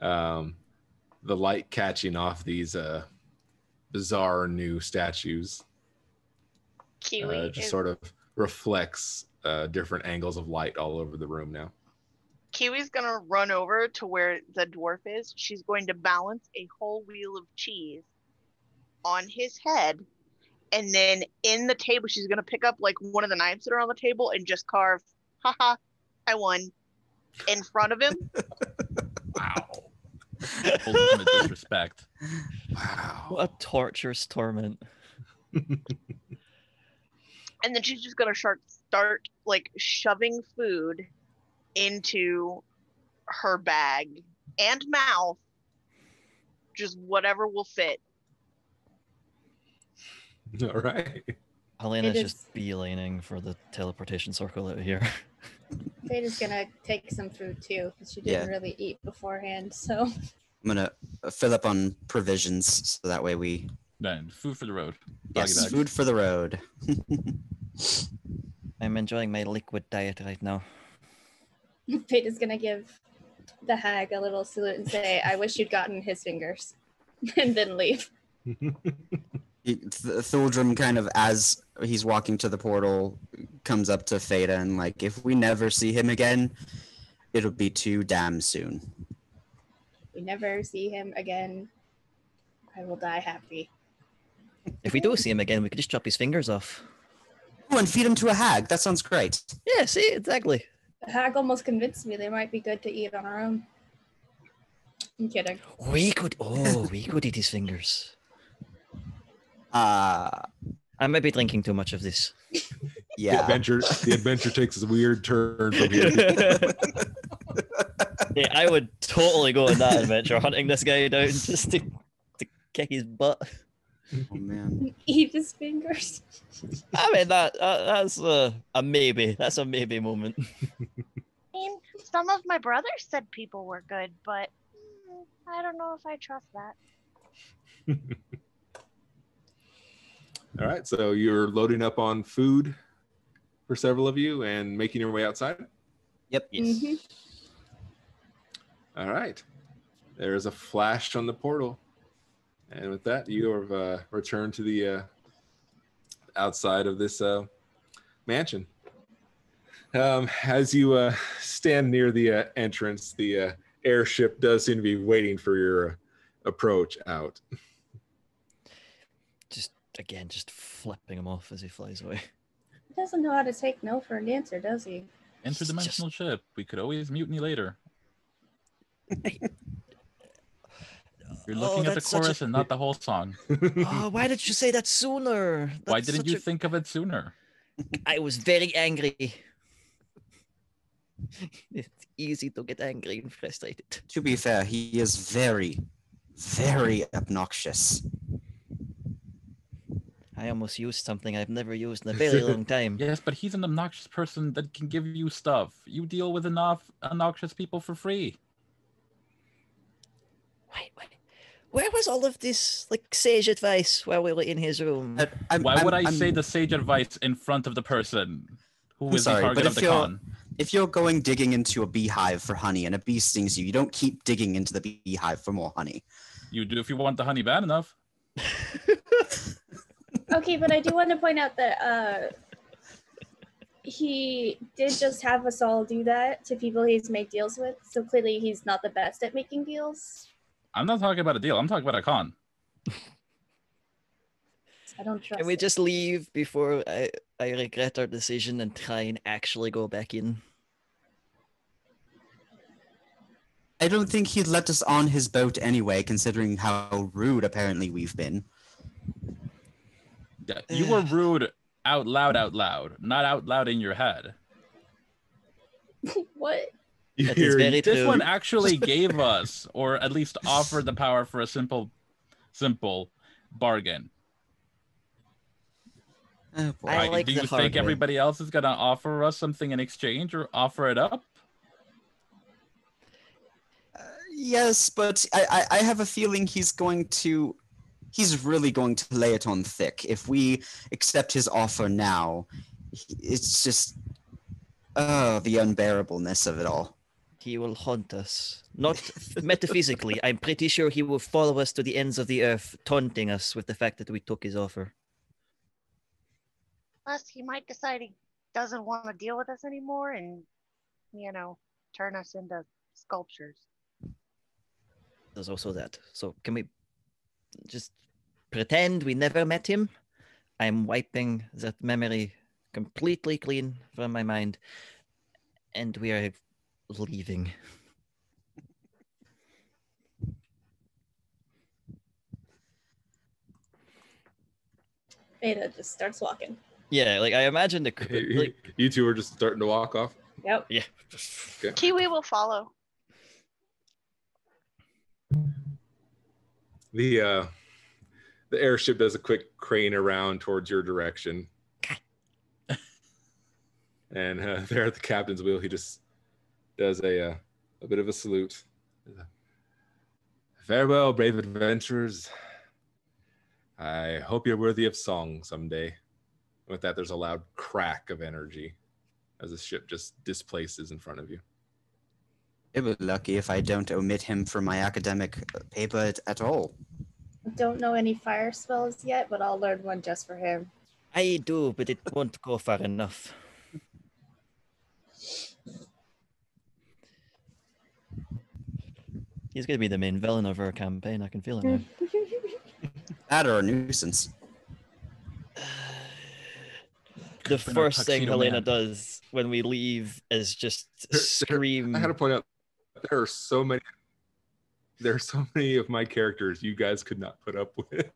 The light catching off these bizarre new statues. Kiwi Just is sort of reflects different angles of light all over the room now. Kiwi's gonna run over to where the dwarf is. She's going to balance a whole wheel of cheese on his head, and then in the table, she's gonna pick up like one of the knives that are on the table and just carve, haha, I won, in front of him. Wow. Ultimate disrespect. Wow. What a torturous torment. And then she's just gonna start like shoving food into her bag and mouth, just whatever will fit. All right. Helena's It just is- beelining for the teleportation circle out here. Fate is gonna take some food too, because she Yeah. didn't really eat beforehand. So I'm gonna fill up on provisions so that way we Then food for the road. yes, Doggy bag. food for the road. I'm enjoying my liquid diet right now. Fate is gonna give the hag a little salute and say, "I wish you'd gotten his fingers," and then leave. Thuldrum kind of, as he's walking to the portal, comes up to Theta and like, if we never see him again, it'll be too damn soon. We never see him again. I will die happy. If we do see him again, we could just chop his fingers off. Oh, and feed him to a hag. That sounds great. Yeah, see, exactly. The hag almost convinced me they might be good to eat on our own. I'm kidding. We could eat his fingers. Uh, I might be drinking too much of this. yeah. The adventure takes a weird turn from here. Yeah, I would totally go on that adventure, hunting this guy down just to kick his butt. Oh man. Eat his fingers. I mean, that's a maybe. That's a maybe moment. I mean, some of my brothers said people were good, but I don't know if I trust that. All right, so you're loading up on food for several of you and making your way outside. Yep. Mhm. All right, there is a flash on the portal, and with that, you have returned to the outside of this mansion. As you stand near the entrance, the airship does seem to be waiting for your approach out. Just flipping him off as he flies away. He doesn't know how to take no for an answer, does he? Interdimensional ship. We could always mutiny later. You're looking at the that's such chorus a- and not the whole song. Oh, why did you say that sooner? Why That's didn't such you a- think of it sooner? I was very angry. It's easy to get angry and frustrated. To be fair, he is very, very obnoxious. I almost used something I've never used in a very long time. Yes, but he's an obnoxious person that can give you stuff. You deal with enough obnoxious people for free. Wait. Where was all of this like sage advice while we were in his room? Why would I say the sage advice in front of the person who I'm is sorry, the but target of if the you're- con? If you're going digging into a beehive for honey and a bee stings you, you don't keep digging into the beehive for more honey. You do if you want the honey bad enough. Okay, but I do want to point out that he did just have us all do that to people he's made deals with. So clearly he's not the best at making deals. I'm not talking about a deal. I'm talking about a con. I don't trust Can we it. just leave before I regret our decision and try and actually go back in? I don't think he'd let us on his boat anyway, considering how rude apparently we've been. Yeah, you were rude out loud, not out loud in your head. What? You That is hear- very This true. one actually gave us, or at least offered the power for a simple bargain. Oh, boy. I like Do the you hard think way. everybody else is gonna offer us something in exchange or offer it up? Yes, but I have a feeling he's really going to lay it on thick. If we accept his offer now, it's just, the unbearableness of it all. He will haunt us. Not metaphysically. I'm pretty sure he will follow us to the ends of the earth, taunting us with the fact that we took his offer. Plus, he might decide he doesn't want to deal with us anymore and, turn us into sculptures. There's also that. So can we just pretend we never met him? I'm wiping that memory completely clean from my mind. And we are leaving. Veda just starts walking. Yeah, like I imagine You two are just starting to walk off. Yep. Yeah. Okay. Kiwi will follow. The airship does a quick crane around towards your direction. And there at the captain's wheel, he just does a bit of a salute. Farewell, brave adventurers. I hope you're worthy of song someday. With that, there's a loud crack of energy as the ship just displaces in front of you. It was lucky if I don't omit him from my academic paper at all. Don't know any fire spells yet, but I'll learn one just for him. I do, but it won't go far enough. He's going to be the main villain of our campaign. I can feel it now. That or a nuisance. The Been our first thing tuxedo Helena man. does when we leave is just scream. I had to point out there are so many of my characters you guys could not put up with.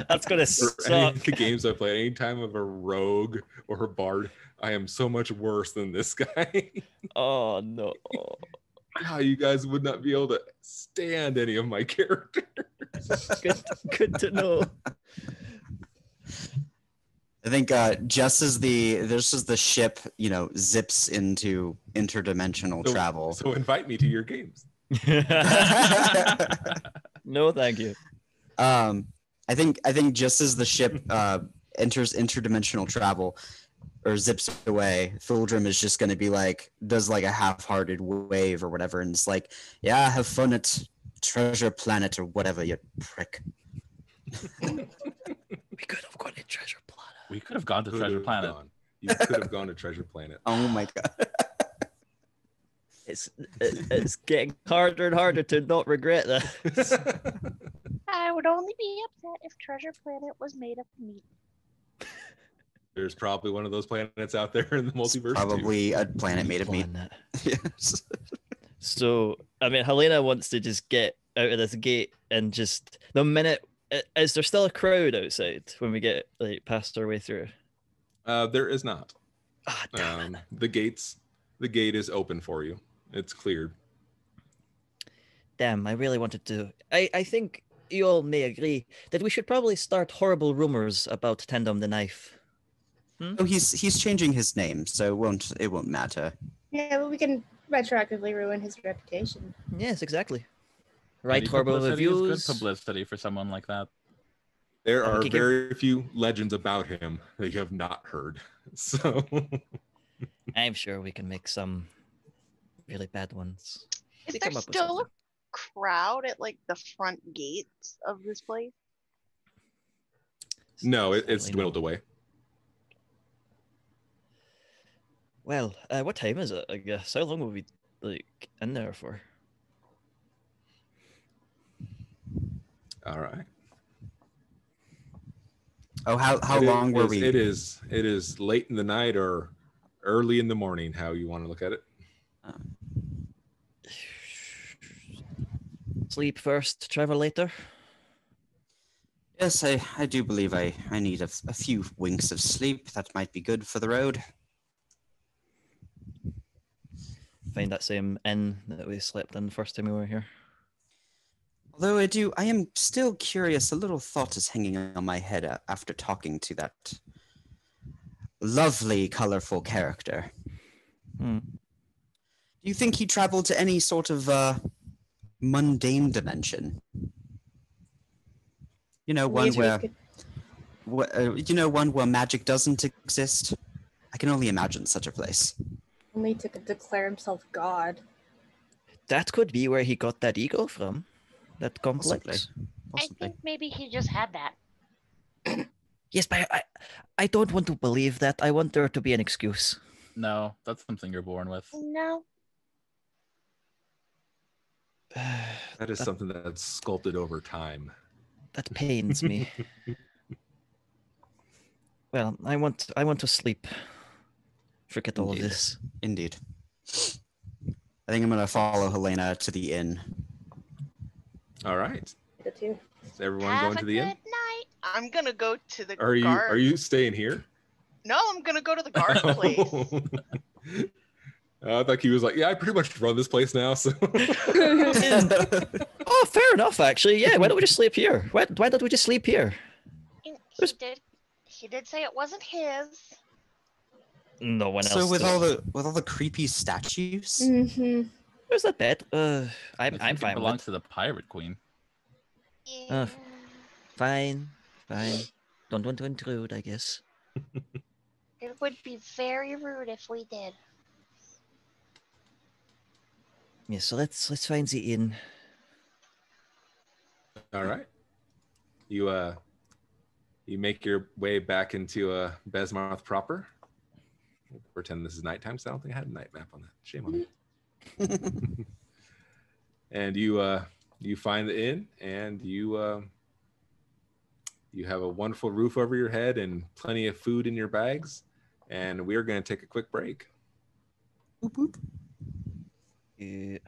That's going to For any suck. of the games I play, anytime of a rogue or a bard, I am so much worse than this guy. Oh, no. How you guys would not be able to stand any of my characters. Good to know. I think just as the ship, zips into interdimensional travel. So invite me to your games. No, thank you. I think just as the ship enters interdimensional travel or zips away, Thuldrim is just going to be does a half-hearted wave or whatever, and it's like, yeah, have fun at Treasure Planet or whatever, you prick. We could have gone to Treasure Planet. We could have gone to Treasure Planet. You could have gone to Treasure Planet. Oh my god. It's getting harder and harder to not regret that. I would only be upset if Treasure Planet was made of meat. There's probably one of those planets out there in the multiverse. Probably a planet made of meat. Planet. Yes. So, I mean, Helena wants to just get out of this gate and just the minute. Is there still a crowd outside when we get past our way through? There is not. Ah, damn it. The gate is open for you. It's cleared. Damn, I really wanted to. I think you all may agree that we should probably start horrible rumors about Tendom the Knife. Oh, he's changing his name, so it won't matter. Yeah, but we can retroactively ruin his reputation. Yes, exactly. Right, Any horrible publicity is reviews. Good publicity for someone like that. There are Okay, very few legends about him that you have not heard. So I'm sure we can make some really bad ones. Is We there come up with still a something. crowd at the front gates of this place? no, it's Certainly dwindled not. away. Well, what time is it? I guess. How long will we in there for? All right. Oh, how long were we? It is late in the night or early in the morning, how you want to look at it. Sleep first, travel later. Yes, I do believe I need a few winks of sleep. That might be good for the road. Find that same inn that we slept in the first time we were here. Although I am still curious. A little thought is hanging on my head after talking to that lovely, colorful character. Hmm. Do you think he traveled to any sort of mundane dimension? One These we where, could- one where magic doesn't exist. I can only imagine such a place. Only to declare himself God. That could be where he got that ego from. That complex. Possibly. I Possibly. think maybe he just had that. Yes, but I don't want to believe that. I want there to be an excuse. No, that's something you're born with. No. That is something that's sculpted over time. That pains me. Well, I want to sleep. Forget all of Indeed. this. Indeed. I think I'm gonna follow Helena to the inn. All right. The two. Is everyone Have going a to the good inn? night. I'm gonna go to the Are guard. you staying here? No, I'm gonna go to the guard place. I thought he was like, yeah, I pretty much run this place now. So Oh, fair enough, actually. Yeah, why don't we just sleep here? Why don't we just sleep here? He did say it wasn't his. No one else. So with does. all the creepy statues, Mm-hmm. Where's that bed? I'm I think it fine with belongs it. to the pirate queen. Yeah. Fine. Don't want to intrude, I guess. It would be very rude if we did. Yeah, so let's find the inn. all right, you make your way back into Besmarth proper. We'll pretend this is nighttime, so I don't think I had a night map on that. Shame on me. And you find the inn, and you have a wonderful roof over your head and plenty of food in your bags. And we're going to take a quick break. Uh,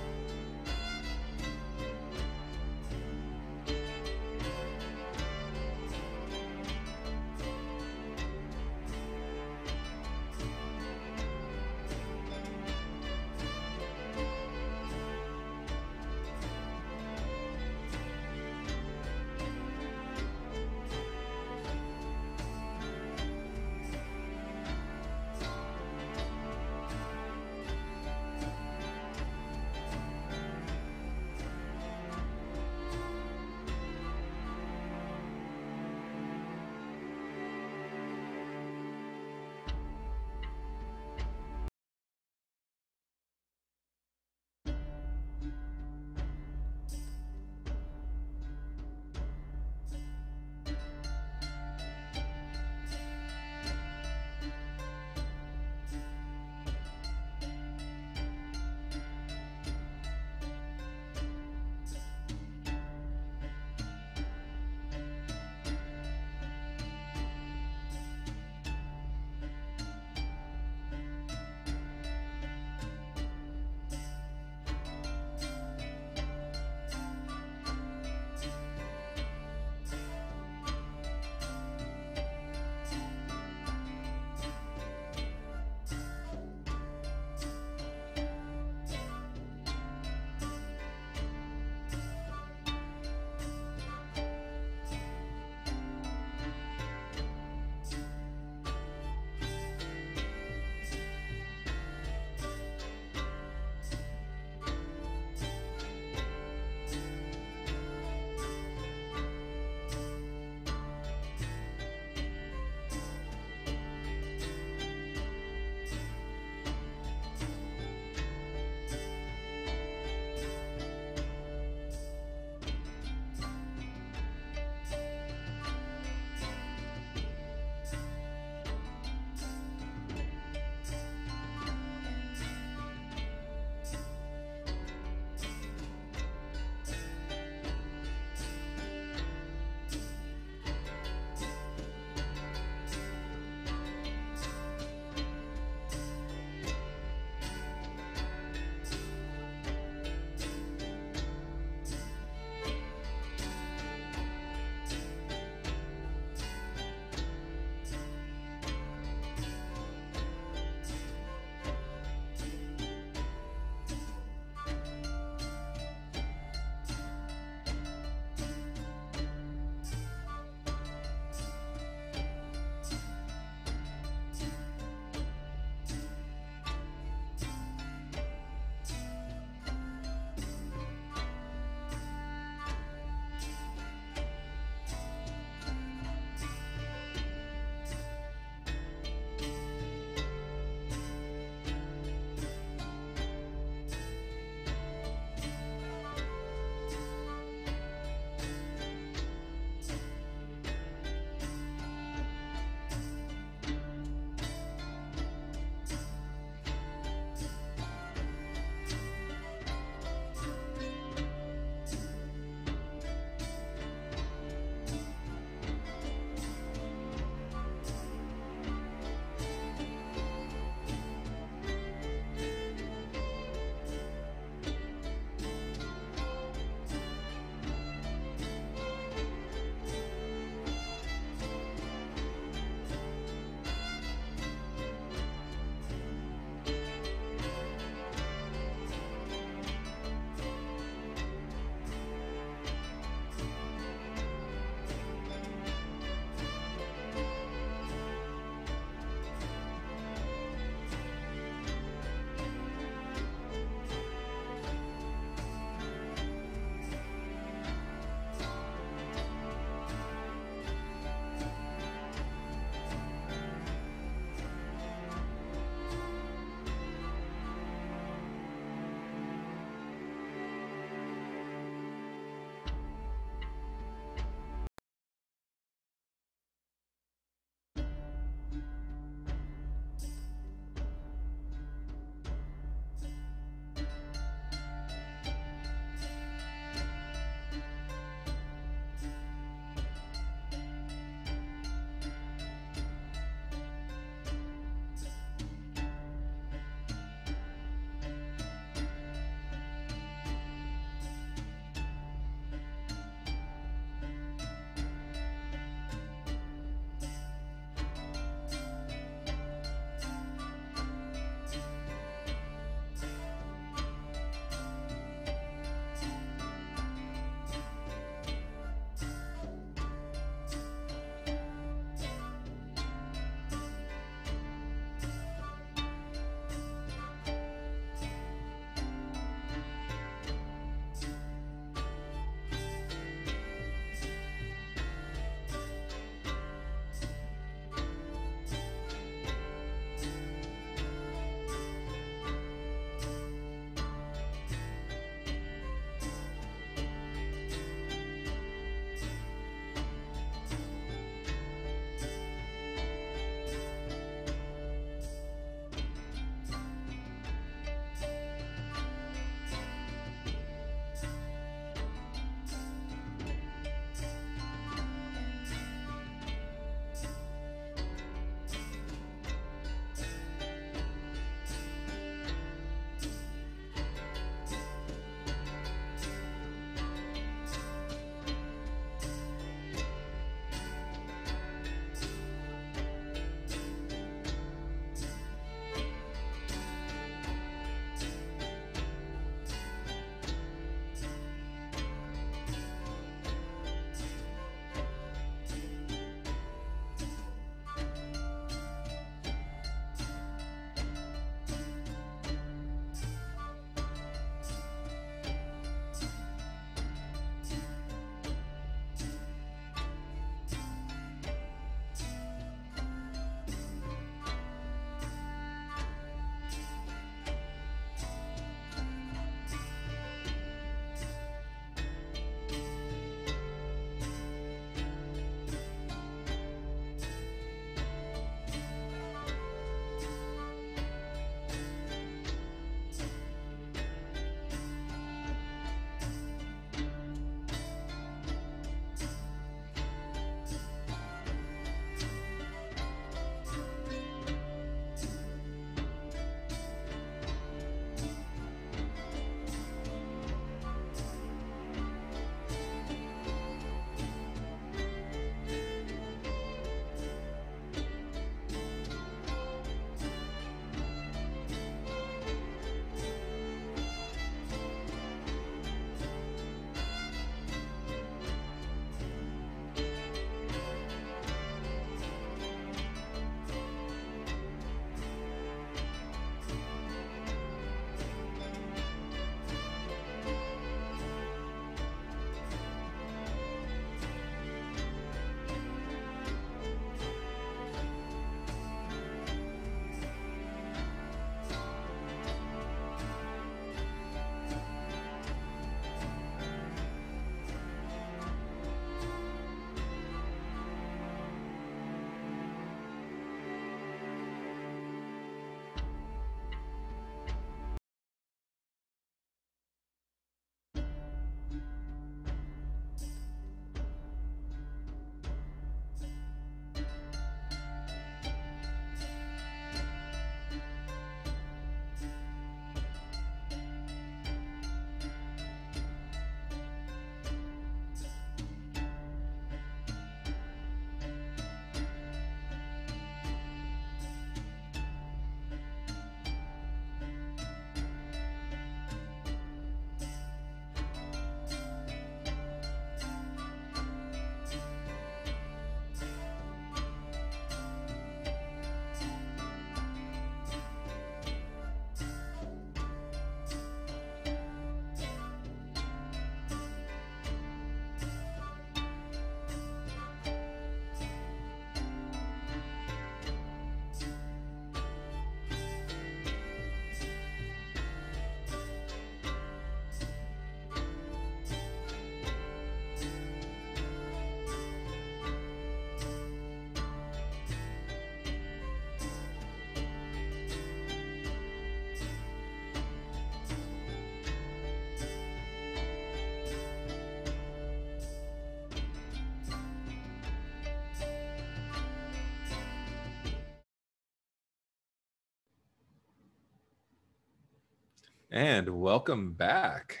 And welcome back.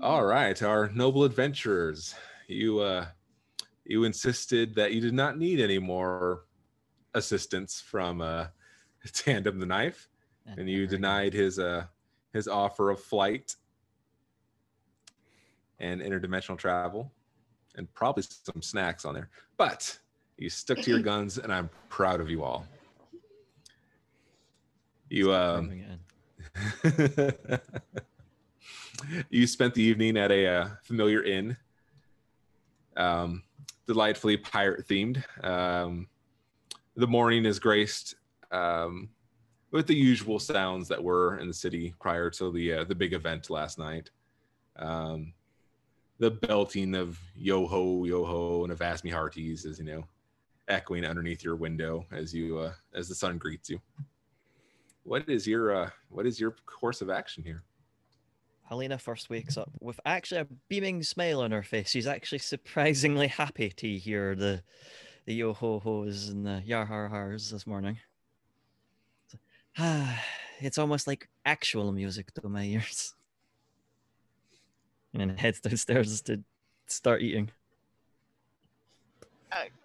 All right, our noble adventurers. You insisted that you did not need any more assistance from Tandem the Knife, and you denied his offer of flight and interdimensional travel, and probably some snacks on there. But you stuck to your guns, and I'm proud of you all. You you spent the evening at a familiar inn, delightfully pirate themed. The morning is graced with the usual sounds that were in the city prior to the big event last night. The belting of yo ho and of Ask Me Hearties is echoing underneath your window as you as the sun greets you. What is your course of action here? Helena first wakes up with actually a beaming smile on her face. She's actually surprisingly happy to hear the yo ho ho's and the yar har hars this morning. It's almost like actual music to my ears. And then heads downstairs to start eating.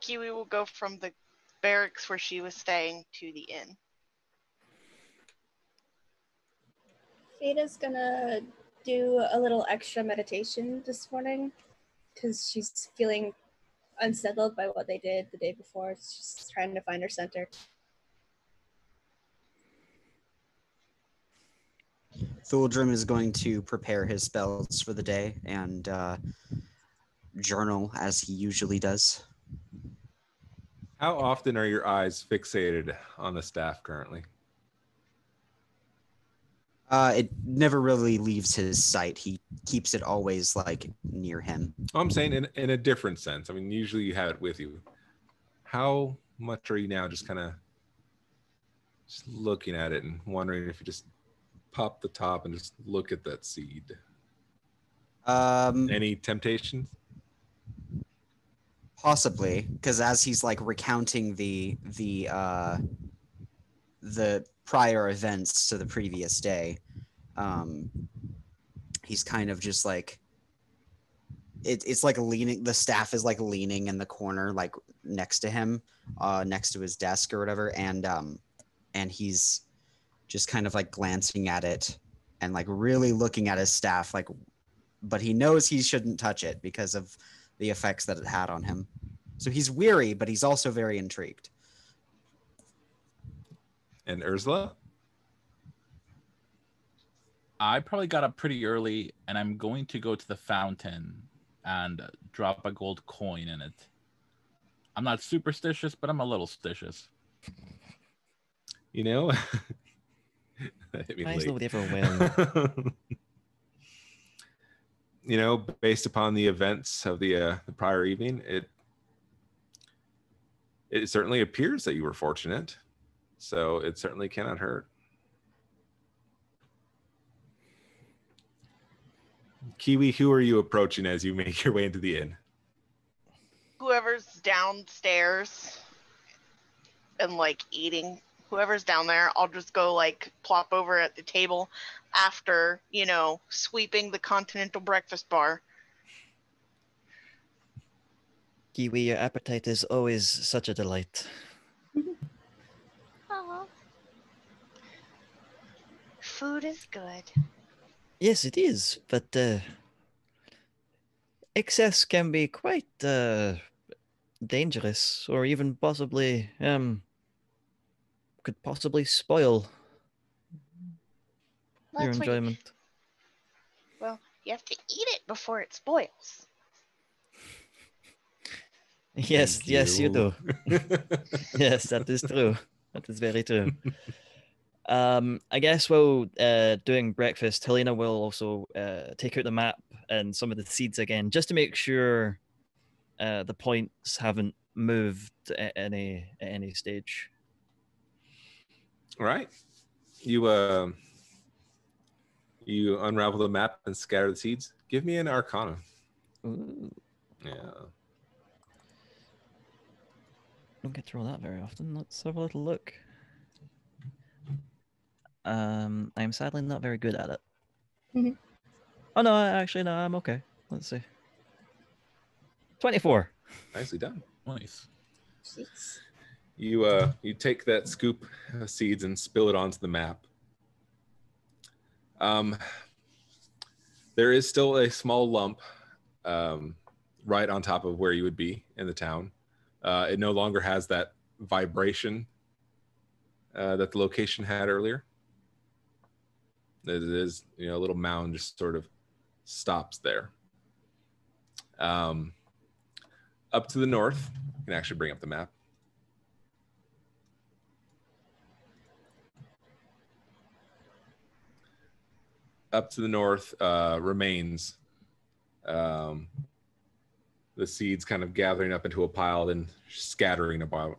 Kiwi will go from the barracks where she was staying to the inn. Fada's gonna do a little extra meditation this morning because she's feeling unsettled by what they did the day before. She's trying to find her center. Thuldrim is going to prepare his spells for the day and journal as he usually does. How often are your eyes fixated on the staff currently? It never really leaves his sight. He keeps it always like near him. I'm saying in a different sense. I mean, usually you have it with you. How much are you now just kind of just looking at it and wondering if you just pop the top and just look at that seed? Any temptations? Possibly, because as he's like recounting the prior events to the previous day, he's kind of just like it's like leaning. The staff is like leaning in the corner, like next to him, next to his desk or whatever, and he's just kind of like glancing at it and like really looking at his staff, like, but he knows he shouldn't touch it because of the effects that it had on him. So he's weary, but he's also very intrigued. And Ursula? I probably got up pretty early, and I'm going to go to the fountain and drop a gold coin in it. I'm not superstitious, but I'm a little stitious. You know? Why is nobody ever well? You know, based upon the events of the prior evening, it certainly appears that you were fortunate. So it certainly cannot hurt. Kiwi, who are you approaching as you make your way into the inn? Whoever's downstairs and like eating, whoever's down there, I'll just go like plop over at the table after, sweeping the continental breakfast bar. Kiwi, your appetite is always such a delight. Aw. Food is good. Yes, it is, but excess can be quite dangerous, or even possibly could possibly spoil your That's what you- enjoyment. Well, you have to eat it before it spoils. Yes, Thank yes, you do. Yes, that is true. That is very true. I guess while doing breakfast, Helena will also take out the map and some of the seeds again, just to make sure the points haven't moved at any stage. All right. You unravel the map and scatter the seeds. Give me an Arcana. Ooh, Yeah. don't get to roll that very often. Let's have a little look. I'm sadly not very good at it. Mhm. Oh no, actually no, I'm okay. Let's see. 24. Nicely done. Nice. Jeez. You take that scoop of seeds and spill it onto the map. There is still a small lump right on top of where you would be in the town. It no longer has that vibration that the location had earlier. It is, a little mound just sort of stops there. Up to the north, you can actually bring up the map. Up to the north remains the seeds kind of gathering up into a pile, then scattering about,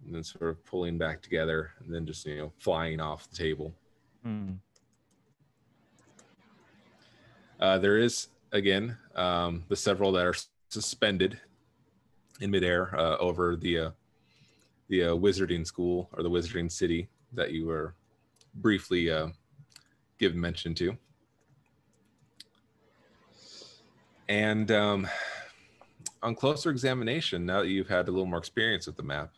and then sort of pulling back together, and then just flying off the table. There is again the several that are suspended in midair over the wizarding school or the wizarding city that you were briefly given mention to. And on closer examination, now that you've had a little more experience with the map,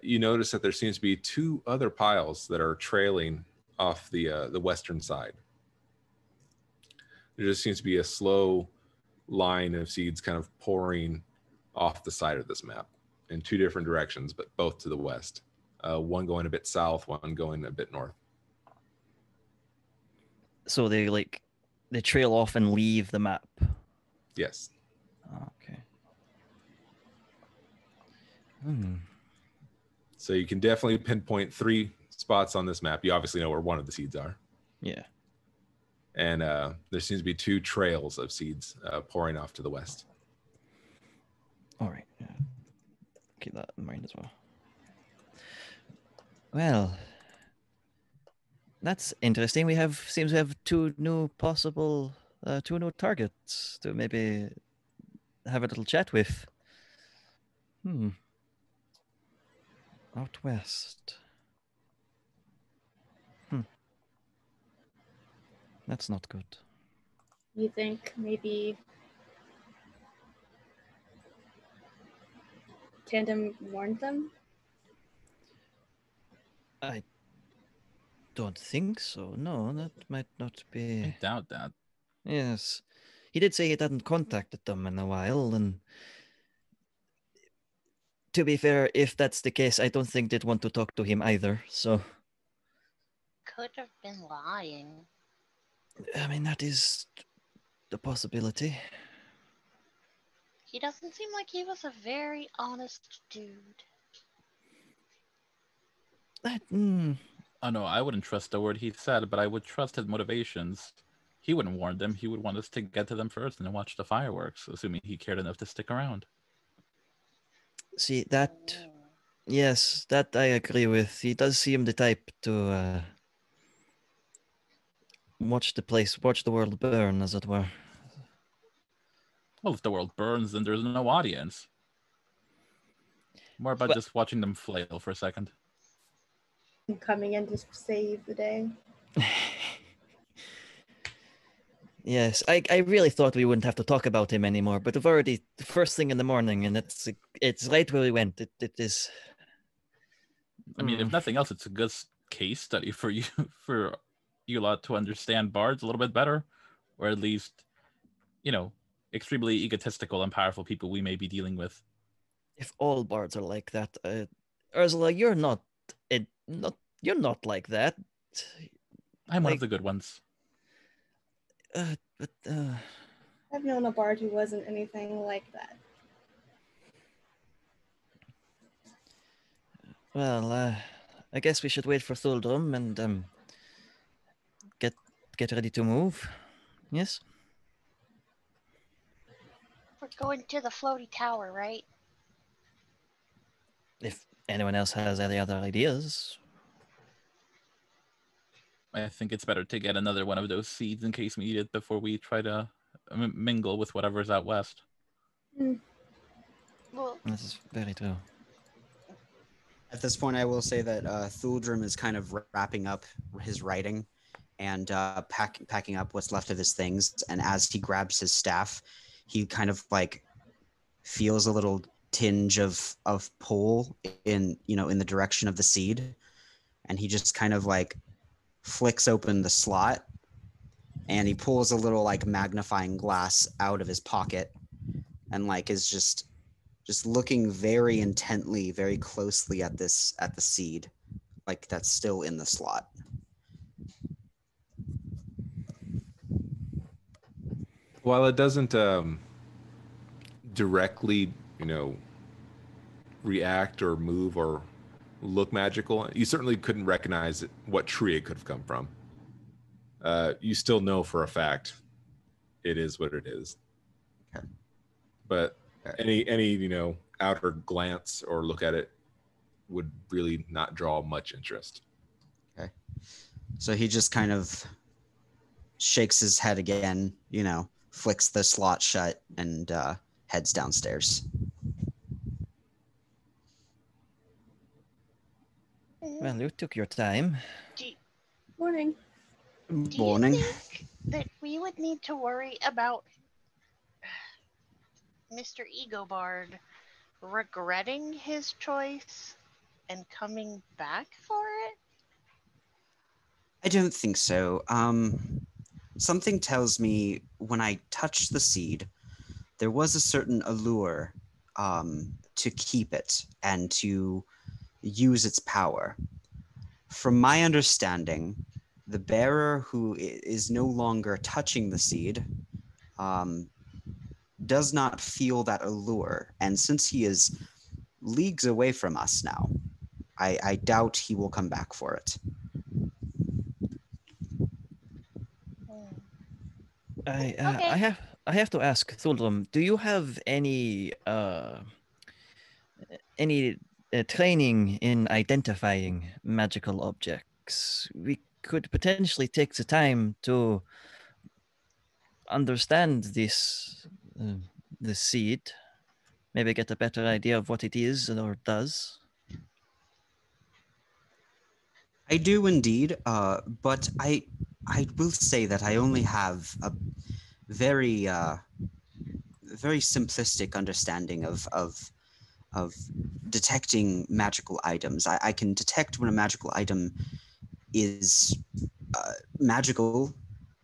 you notice that there seems to be two other piles that are trailing off the western side. There just seems to be a slow line of seeds kind of pouring off the side of this map in two different directions, but both to the west. One going a bit south, one going a bit north. So they trail off and leave the map. Yes. Okay. So you can definitely pinpoint 3 spots on this map. You obviously know where one of the seeds are. Yeah. And there seems to be 2 trails of seeds pouring off to the west. All right. Yeah. Keep that in mind as well. Well, that's interesting. We seem to have 2 new possible, 2 new targets to maybe have a little chat with. Out west. That's not good. You think maybe Tandem warned them? I don't think so. No, that might not be. I doubt that. Yes. He did say he hadn't contacted them in a while, and to be fair, if that's the case, I don't think they'd want to talk to him either, so. Could have been lying. I mean, that is the possibility. He doesn't seem like he was a very honest dude. Oh no, I wouldn't trust a word he said, but I would trust his motivations. He wouldn't warn them. He would want us to get to them first and then watch the fireworks, assuming he cared enough to stick around. See, that... Yes, that I agree with. He does seem the type to watch the world burn, as it were. Well, if the world burns, then there's no audience. More about just watching them flail for a second. Coming in to save the day. Yes, I really thought we wouldn't have to talk about him anymore, but we've already the first thing in the morning, and it's right where we went. It is. I mean, if nothing else, it's a good case study for you lot to understand bards a little bit better, or at least, extremely egotistical and powerful people we may be dealing with. If all bards are like that, Ursula, you're not like that. I'm one of the good ones. I've known a bard who wasn't anything like that. Well, I guess we should wait for Thuldum and get ready to move. Yes? We're going to the floaty tower, right? If anyone else has any other ideas. I think it's better to get another one of those seeds in case we need it before we try to mingle with whatever's out west. Well, This is very true. At this point, I will say that Thuldrum is kind of wrapping up his writing and packing up what's left of his things. And as he grabs his staff, he kind of like feels a little tinge of pull in the direction of the seed, and he just kind of like flicks open the slot, and he pulls a little like magnifying glass out of his pocket, and like is just looking very intently, very closely at the seed, like that's still in the slot. While it doesn't directly, react or move or look magical, you certainly couldn't recognize what tree it could have come from. You still know for a fact it is what it is. Okay. But any outer glance or look at it would really not draw much interest. Okay. So he just kind of shakes his head again, flicks the slot shut, and heads downstairs. Well, you took your time. Morning. Morning. Do you think that we would need to worry about Mr. Egobard regretting his choice and coming back for it? I don't think so. Something tells me when I touched the seed, there was a certain allure to keep it and to use its power. From my understanding, the bearer who is no longer touching the seed does not feel that allure. And since he is leagues away from us now, I doubt he will come back for it. I have to ask Thuldrum, do you have any training in identifying magical objects? We could potentially take the time to understand this the seed, maybe get a better idea of what it is or does. I do indeed, but I will say that I only have a very very simplistic understanding of detecting magical items. I can detect when a magical item is magical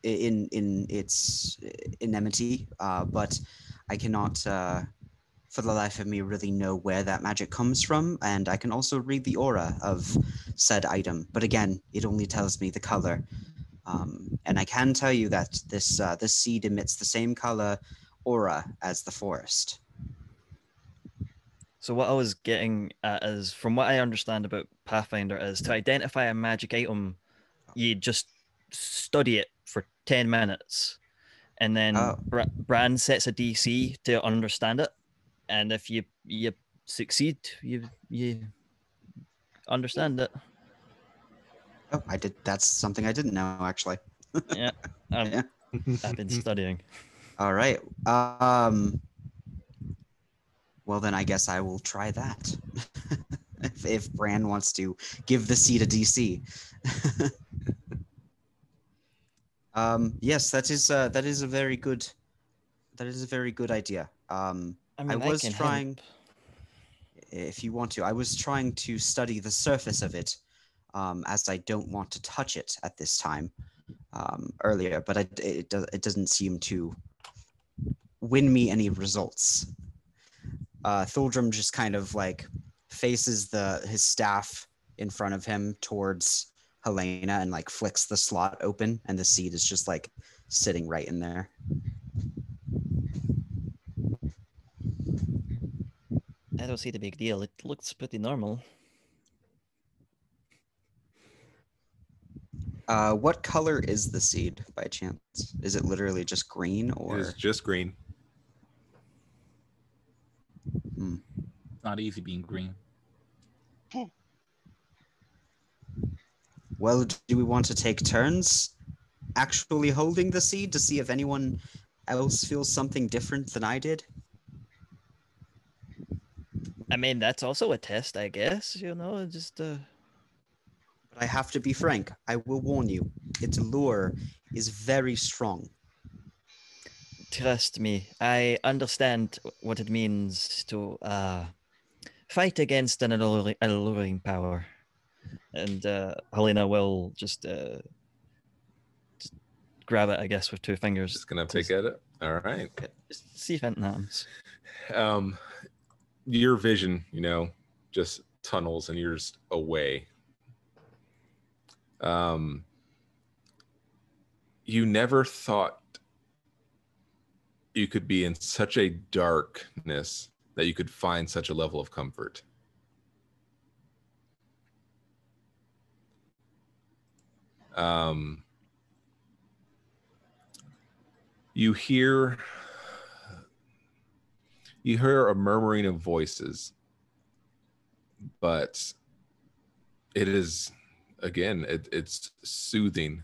in its enmity, but I cannot for the life of me really know where that magic comes from, and I can also read the aura of said item, but again, it only tells me the color. And I can tell you that this seed emits the same color aura as the forest. So what I was getting at is, from what I understand about Pathfinder, is to identify a magic item, you just study it for 10 minutes, and then Bran sets a DC to understand it, and if you succeed, you understand it. Oh, I did. That's something I didn't know, actually. Yeah, I've been studying. All right. Well, then I guess I will try that. if Bran wants to give the seed a DC. Yes, that is a very good idea. I was trying. Help. If you want to, I was trying to study the surface of it, as I don't want to touch it at this time. Earlier, but it doesn't seem to win me any results. Thuldrum just kind of like faces his staff in front of him towards Helena and like flicks the slot open, and the seed is just like sitting right in there. I don't see the big deal. It looks pretty normal. What color is the seed by chance? Is it literally just green, or? It's just green. It's not easy being green. Well, do we want to take turns actually holding the seed to see if anyone else feels something different than I did? I mean, that's also a test, I guess. Just But I have to be frank. I will warn you. Its lure is very strong. trust me. I understand what it means to fight against an alluring power. And Helena will just grab it, I guess, with 2 fingers. Just gonna pick at it. All right. Just see if anything happens. Your vision, just tunnels and you're just away. You never thought you could be in such a darkness that you could find such a level of comfort. You hear a murmuring of voices, but it is, again, it's soothing,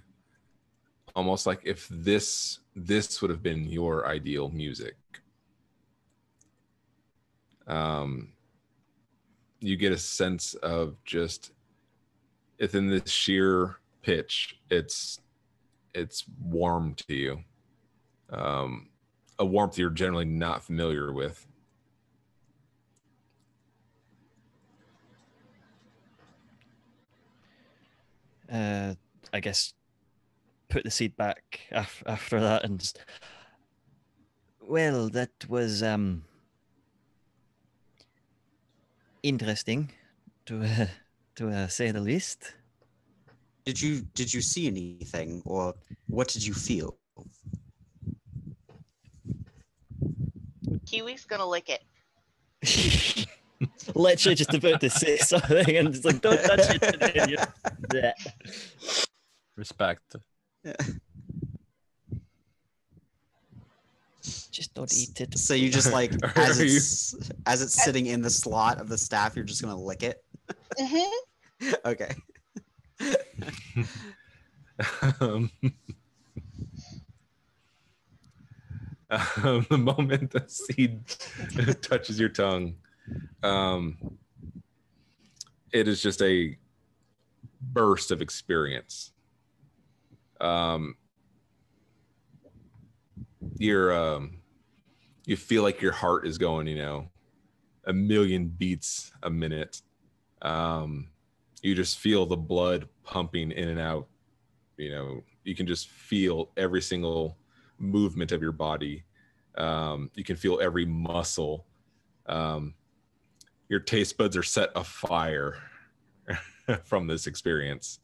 almost like if this would have been your ideal music. You get a sense of just within this sheer pitch, it's warm to you, a warmth you're generally not familiar with. I guess put the seed back after that and just, well, that was interesting to say the least. Did you see anything, or what did you feel? Kiwi's gonna lick it. Literally just about to say something and it's like, don't touch it. Yeah. Respect. Just don't eat it. So you just like as it's sitting in the slot of the staff, you're just gonna lick it. Mm-hmm. Okay. The moment the seed touches your tongue, it is just a burst of experience. You feel like your heart is going, a million beats a minute. You just feel the blood pumping in and out. You can just feel every single movement of your body. You can feel every muscle. Your taste buds are set afire from this experience.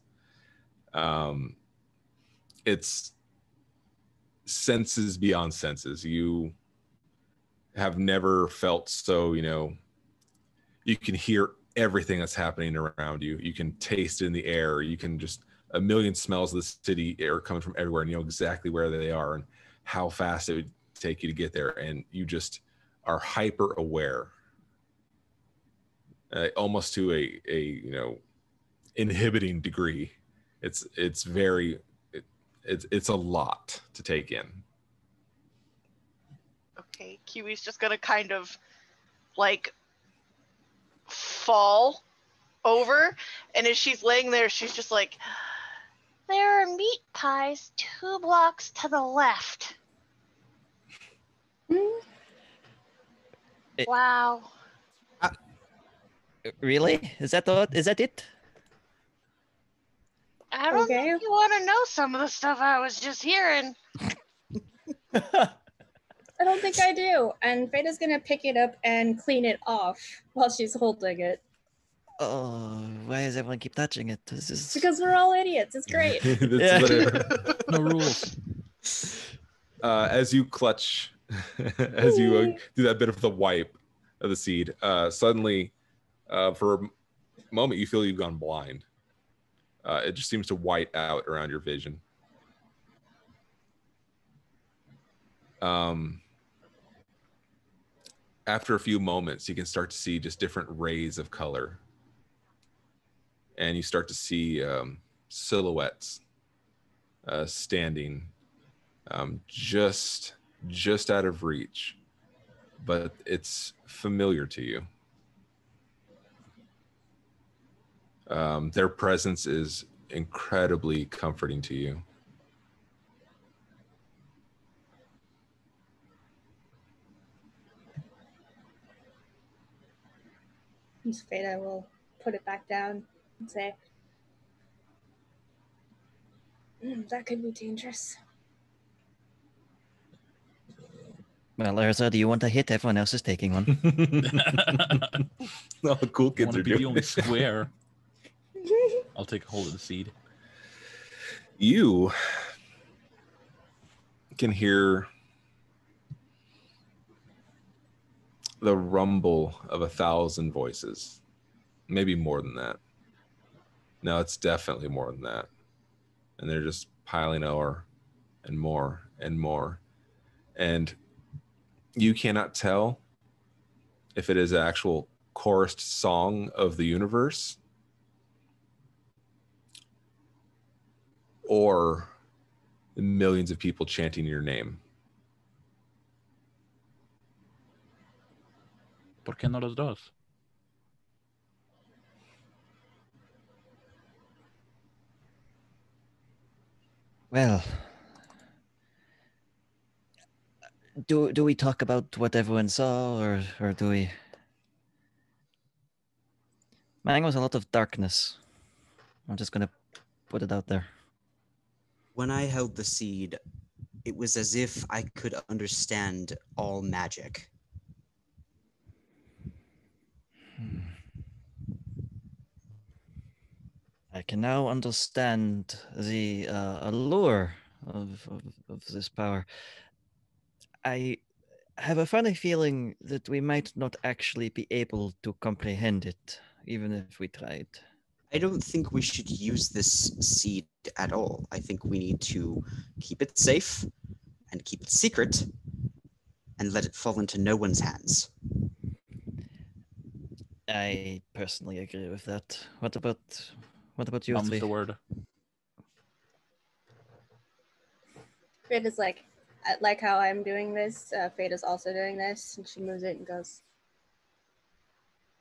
It's senses beyond senses. You have never felt so, you can hear everything that's happening around you. You can taste it in the air. You can just, a million smells of the city are coming from everywhere, and you know exactly where they are and how fast it would take you to get there. And you just are hyper aware, almost to a inhibiting degree. It's a lot to take in. Okay, Kiwi's just gonna kind of like fall over, and as she's laying there, she's just like, there are meat pies 2 blocks to the left. Wow. Really? Is that it? I don't know if you want to know some of the stuff I was just hearing. I don't think I do. And Veda's gonna pick it up and clean it off while she's holding it. Oh, why does everyone keep touching it? This is Because we're all idiots. It's great. Yeah. No rules. As you clutch, as you do that bit of the wipe of the seed, suddenly, for a moment, you feel you've gone blind. It just seems to white out around your vision. After a few moments, you can start to see just different rays of color. And you start to see silhouettes standing just out of reach, but it's familiar to you. Their presence is incredibly comforting to you. Miss Feda will put it back down and say, that could be dangerous. Well, Urza, do you want a hit? Everyone else is taking one. All the cool kids Want are to be the doing only it. square. I'll take a hold of the seed. You can hear the rumble of 1,000 voices, maybe more than that. No, it's definitely more than that. And they're just piling over and more and more. And you cannot tell if it is an actual chorused song of the universe or millions of people chanting your name. ¿Por qué no los dos? Well, do we talk about what everyone saw, or do we? Mine was a lot of darkness. I'm just gonna put it out there. When I held the seed, it was as if I could understand all magic. I can now understand the allure of this power. I have a funny feeling that we might not actually be able to comprehend it, even if we tried. I don't think we should use this seed at all. I think we need to keep it safe and keep it secret and let it fall into no one's hands. I personally agree with that. What about you Mum's three? the word. Feda's like how I'm doing this. Feda's also doing this, and she moves it and goes,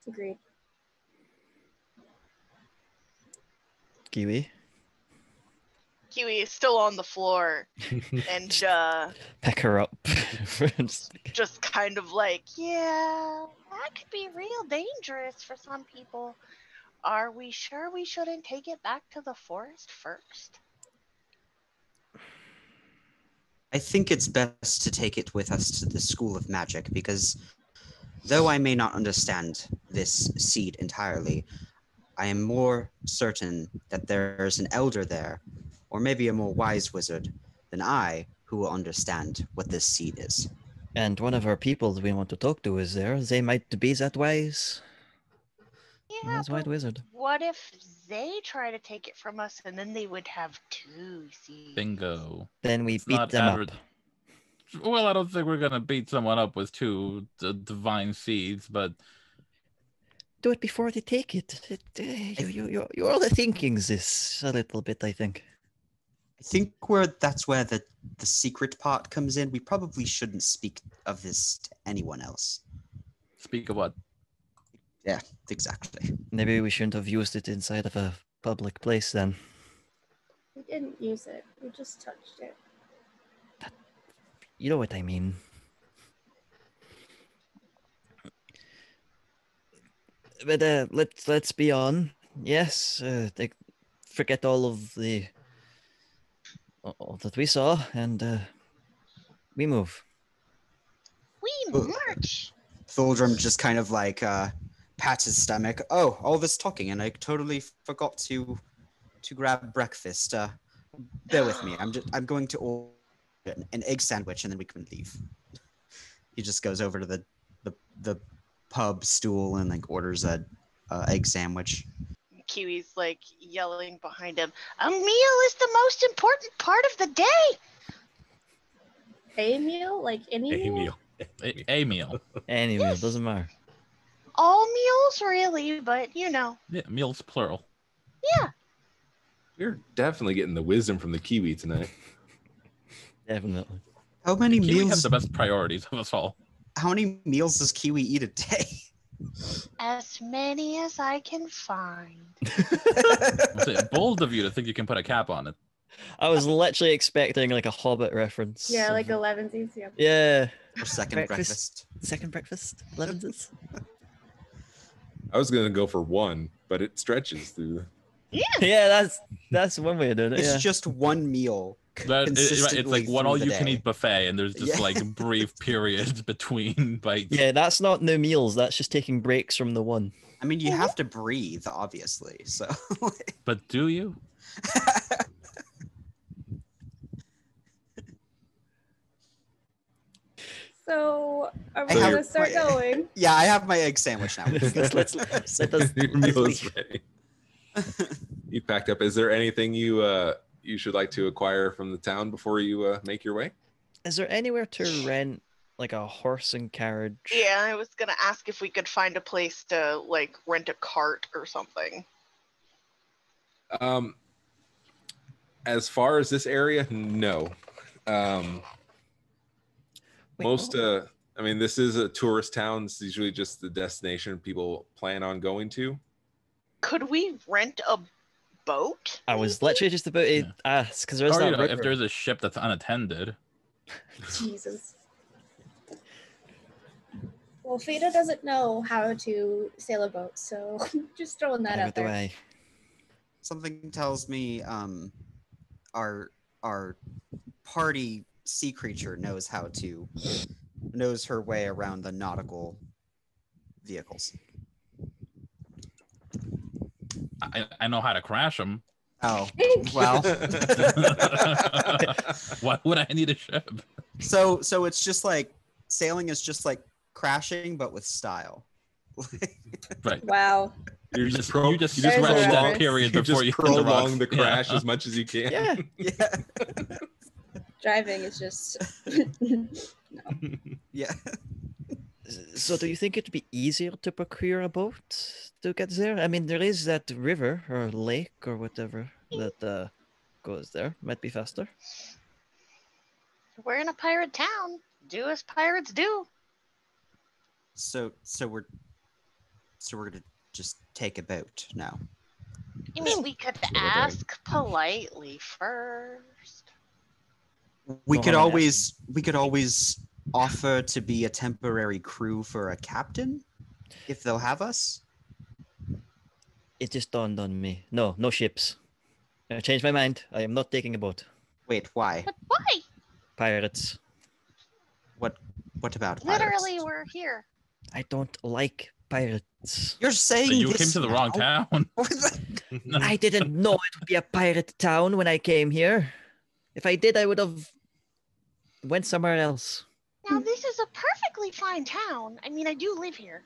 agreed. Kiwi? Kiwi is still on the floor and Pick her up. just kind of like, yeah, that could be real dangerous for some people. Are we sure we shouldn't take it back to the forest first? I think it's best to take it with us to the School of Magic because though I may not understand this seed entirely, I am more certain that there's an elder there, or maybe a more wise wizard than I, who will understand what this seed is. And one of our people that we want to talk to is there. They might be that wise. Yeah, Wise white but wizard. what if they try to take it from us and then they would have two seeds? Bingo. Then we It's beat not them adver- up. Well, I don't think we're gonna beat someone up with two divine seeds, but Do it before they take it. You're overthinking this a little bit, I think. I think that's where the secret part comes in. We probably shouldn't speak of this to anyone else. speak of what? Yeah, exactly. Maybe we shouldn't have used it inside of a public place then. We didn't use it. We just touched it. You know what I mean. But let's be on. Yes, forget all of all that we saw, and we move. We march. Thordrum just kind of like pats his stomach. Oh, all this talking, and I totally forgot to grab breakfast. Bear with me. I'm going to order an egg sandwich, and then we can leave. He just goes over to the pub stool and like orders a egg sandwich. Kiwi's like yelling behind him, a meal is the most important part of the day. A meal? Like any A meal? meal. A meal. Anyway, Yes. it doesn't matter. All meals, really, but you know. Yeah, meals plural. Yeah. We're definitely getting the wisdom from the Kiwi tonight. Definitely. How many Kiwi meals? has the best priorities of us all. How many meals does Kiwi eat a day? As many as I can find. That's it. Bold of you to think you can put a cap on it. I was literally expecting like a Hobbit reference. Yeah, of- like 11s. Yeah. Yeah. Or second breakfast. Second breakfast. 11s. I was gonna go for one, but it stretches through. Yeah, that's one way of doing it. It's Yeah. just one meal. It's like one through all the you can day. eat buffet, and there's just Yeah. like brief periods between bites. Yeah, that's not no meals. That's just taking breaks from the one. I mean, you have to breathe, obviously. So. But do you? So are we I have gonna start my- going? Yeah, I have my egg sandwich now. Let's let us- Your meal is ready. You packed up. Is there anything you should like to acquire from the town before you make your way? Is there anywhere to rent like a horse and carriage? Yeah, I was gonna ask if we could find a place to like rent a cart or something. As far as this area, no. Wait, Most I mean, this is a tourist town. It's usually just the destination people plan on going to. Could we rent a boat? I was literally just about to Yeah. ask because there's Or that you know, if river. there's a ship that's unattended. Jesus. Well, Fida doesn't know how to sail a boat, so just throwing that Out out of the there. way. Something tells me our party sea creature knows her way around the nautical vehicles. I know how to crash them. Oh, well. Why would I need a ship? So it's just like sailing is just like crashing, but with style. Right. Wow. You just pro- you just you There's a stretch that reference. period you before just you hit the prolong rocks. the crash Yeah. as much as you can. Yeah. Yeah. Driving is just Yeah. So do you think it'd be easier to procure a boat to get there? I mean, there is that river or lake or whatever that goes there. Might be faster. We're in a pirate town. Do as pirates do. So we're gonna just take a boat now. I mean, we could what I think. ask politely first. We Go could on, always offer to be a temporary crew for a captain if they'll have us. It just dawned on me. No ships. I changed my mind. I am not taking a boat. Wait, why? But why? Pirates. What about Literally, pirates? we're here. I don't like pirates. You're saying You this came to the wrong now? town. I didn't know it would be a pirate town when I came here. If I did, I would have went somewhere else. Now, this is a perfectly fine town. I mean, I do live here.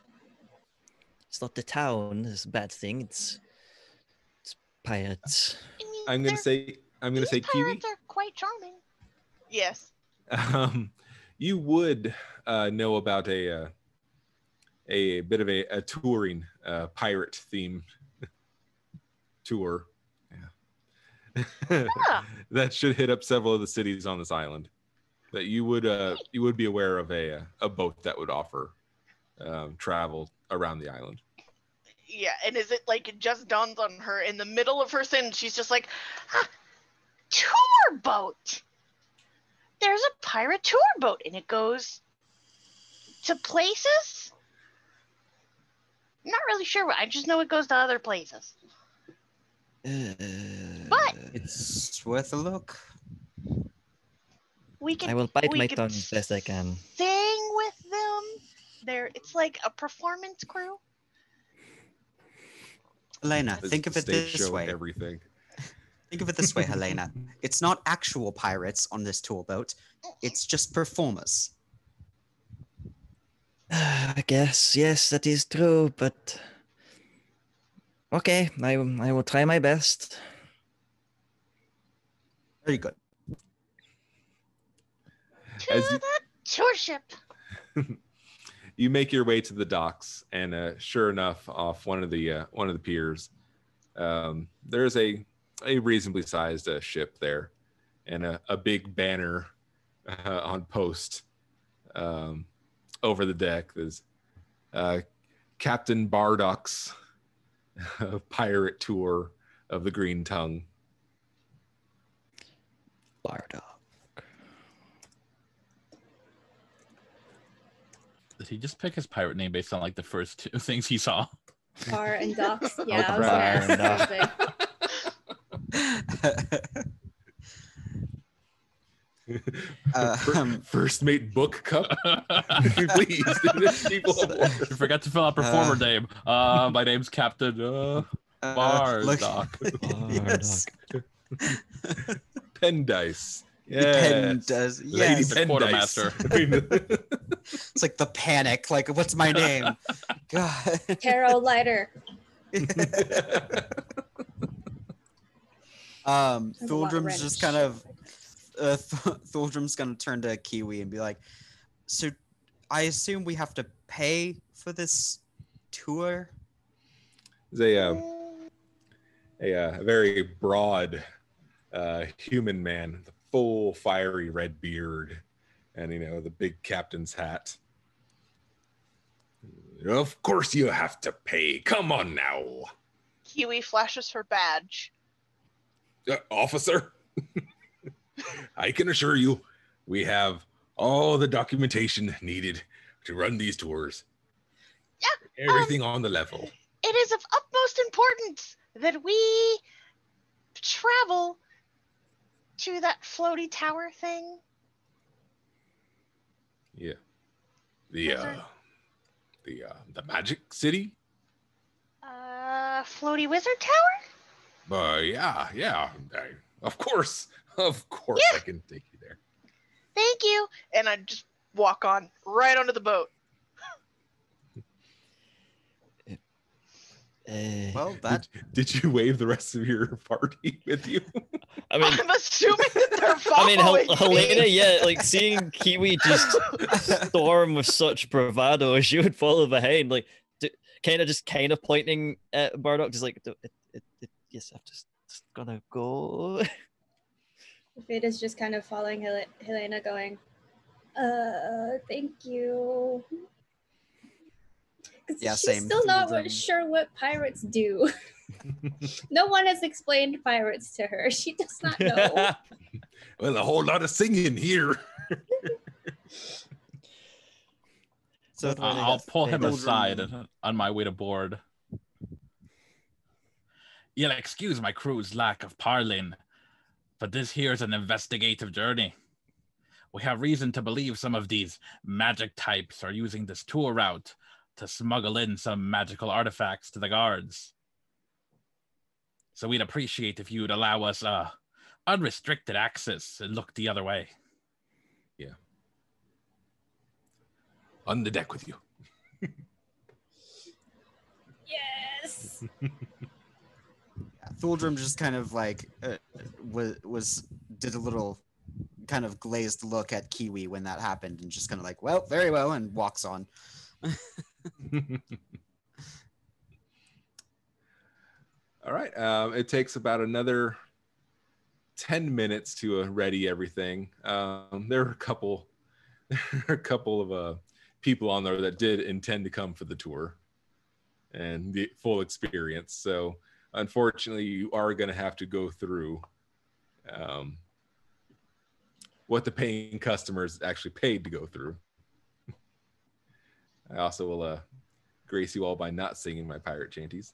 It's not the town. It's a bad thing. It's pirates. I mean, I'm gonna say these Kiwi. pirates are quite charming. Yes. You would know about a bit of a touring pirate theme tour. Yeah. Yeah. That should hit up several of the cities on this island. That you would be aware of a boat that would offer travel around the island. Yeah, and is it like it just dawns on her in the middle of her sentence? She's just like, tour boat. There's a pirate tour boat, and it goes to places. I'm not really sure. I just know it goes to other places. But It's worth a look. we can. I will bite we my could tongue as best I can. Sing with them. It's like a performance crew. Helena, It's think of the it stage this show way. and everything. Think of it this way, Helena. It's not actual pirates on this tour boat. It's just performers. I guess, yes, that is true, but okay, I will try my best. Very good. To As you- the tour ship. You make your way to the docks, and sure enough, off one of the piers, there's a reasonably sized ship there, and a big banner on post over the deck. There's Captain Bardock's pirate tour of the Green Tongue. Bardock. Did he just pick his pirate name based on like the first two things he saw? Bar and docks. Yeah, I Oh, was bar gonna and ask the same thing. First mate book cup. Please. People of war. You forgot to fill out performer name. My name's Captain Bardock. Yes. Pendice. Pen Yes. does. Lady Yes. The quartermaster. Pendice. It's like the panic. Like, what's my name? God. Tarot lighter. Thuldrum's wrench. just kind of Thuldrum's gonna turn to Kiwi and be like, so I assume we have to pay for this tour? There's a very broad human man with a full fiery red beard and the big captain's hat. Of course you have to pay. Come on now. Kiwi flashes her badge. Officer, I can assure you we have all the documentation needed to run these tours. Yeah, Everything on the level. It is of utmost importance that we travel to that floaty tower thing. Yeah. The magic city? Floaty wizard tower? Yeah. Of course. I can take you there. Thank you. And I just walk on right onto the boat. Well, that Did you wave the rest of your party with you? I mean, I'm assuming that they're I mean, following Helena, me. yeah, like seeing Kiwi just storm with such bravado, she would follow behind, like, kind of pointing at Bardock, just like, yes, I'm just gonna go. Veda's just kind of following Helena, going, thank you. 'Cause Yeah, she's same. still not Thuldrum. sure what pirates do. No one has explained pirates to her. She does not know. Well, a whole lot of singing here. so I'll pull him Thuldrum- aside on my way to board. You'll excuse my crew's lack of parleying, but this here's an investigative journey. We have reason to believe some of these magic types are using this tour route to smuggle in some magical artifacts to the guards. So we'd appreciate if you'd allow us unrestricted access and look the other way. Yeah. On the deck with you. Yes. Thuldrum just kind of like did a little kind of glazed look at Kiwi when that happened, and just kind of like, well, very well, and walks on. All right. It takes about another 10 minutes to ready everything. There are a couple of people on there that did intend to come for the tour and the full experience. So unfortunately, you are going to have to go through what the paying customers actually paid to go through. I also will grace you all by not singing my pirate chanties.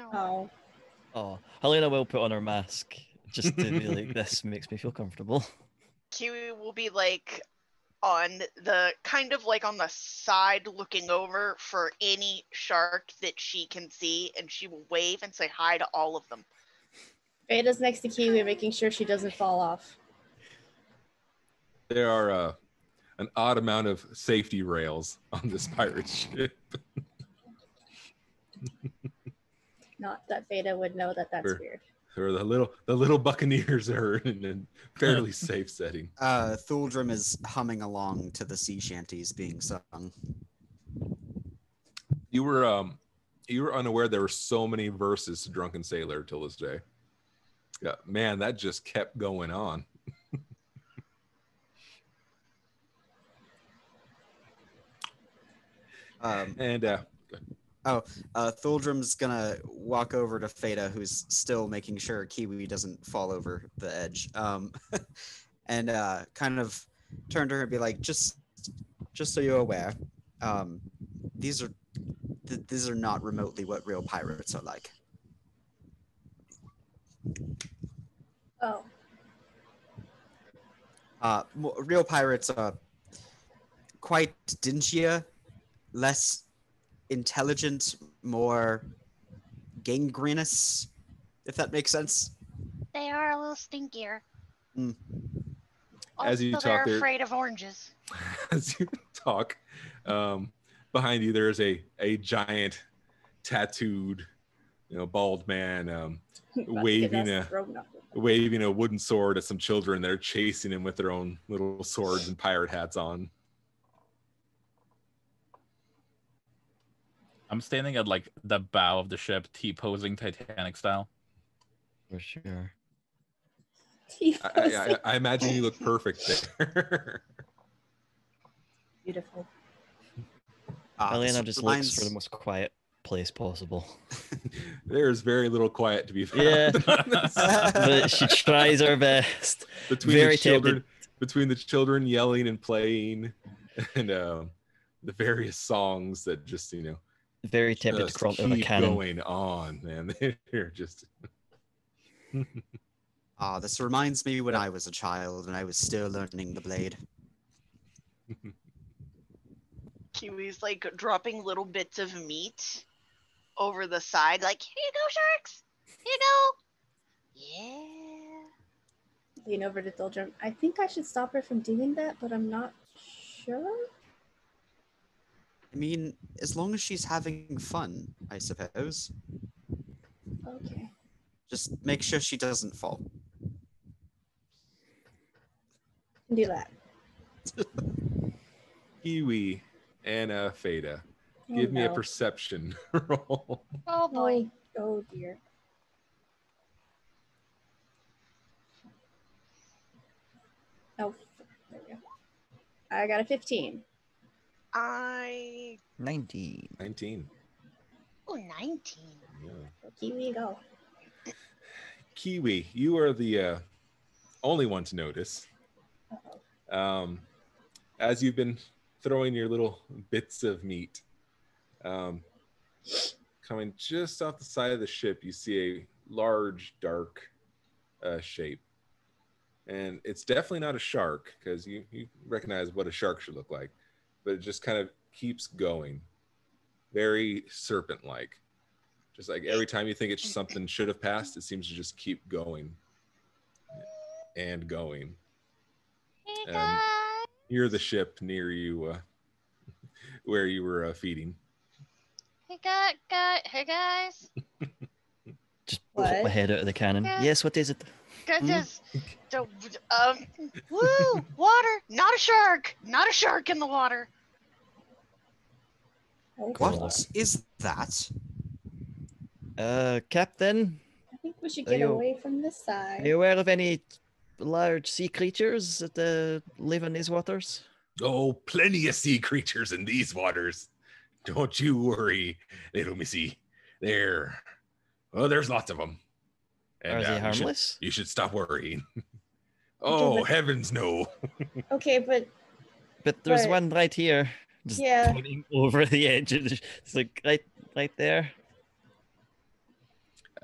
Oh. Oh, Helena will put on her mask just to be like, this makes me feel comfortable. Kiwi will be like on the kind of like on the side looking over for any shark that she can see, and she will wave and say hi to all of them. Veda's next to Kiwi, making sure she doesn't fall off. There are an odd amount of safety rails on this pirate ship. Not that Veda would know that that's Sure. weird. Or the little buccaneers are in a fairly safe setting. Thuldrum is humming along to the sea shanties being sung. You were unaware there were so many verses to Drunken Sailor till this day. Yeah, man, that just kept going on. And Thuldrum's gonna walk over to Feta, who's still making sure Kiwi doesn't fall over the edge, and kind of turn to her and be like, just so you're aware, these are these are not remotely what real pirates are like. Oh. Real pirates are quite dingier, less intelligent, more gangrenous, if that makes sense. They are a little stinkier. Mm. Also, As you they're talk there- afraid of oranges. As you talk, behind you there's a giant tattooed, bald man waving a wooden sword at some children that are chasing him with their own little swords and pirate hats on. I'm standing at like the bow of the ship, T-posing Titanic style. For sure. I imagine you look perfect there. Beautiful. Elena just looks for the most quiet place possible. There's very little quiet to be found. Yeah, but she tries her best. Between the children yelling and playing, and the various songs that just very tempted to crawl out of a cannon. Going on, man. They're just. This reminds me when I was a child and I was still learning the blade. Kiwi's like dropping little bits of meat over the side, like, here you go, sharks. Here you go. Yeah. Lean over to Thuldrum. I think I should stop her from doing that, but I'm not sure. I mean, as long as she's having fun, I suppose. Okay. Just make sure she doesn't fall. Do that. Kiwi and Feta. Give me a perception roll. Oh boy. Oh dear. Oh, there we go. I got a 15. 19. 19. Oh, 19. Yeah. Kiwi, go. Kiwi, you are the only one to notice. As you've been throwing your little bits of meat, coming just off the side of the ship, you see a large, dark shape. And it's definitely not a shark, because you recognize what a shark should look like. But it just kind of keeps going. Very serpent-like. Just like every time you think something should have passed, it seems to just keep going. And going. Hey, And guys. near the ship, near you, where you were feeding. Hey, guys. Just What? pop my head out of the cannon. Yeah. Yes, what is it? Woo, water, not a shark. Not a shark in the water. What is that? Captain, I think we should Are get you- away from this are side. you aware of any large sea creatures that live in these waters? Oh, plenty of sea creatures in these waters. Don't you worry, little missy. There's lots of them. And, Are they you should- harmless? You should stop worrying. Oh, but- heavens no. Okay, but But there's But- one right here. Just Yeah. pointing over the edge. It's like right there.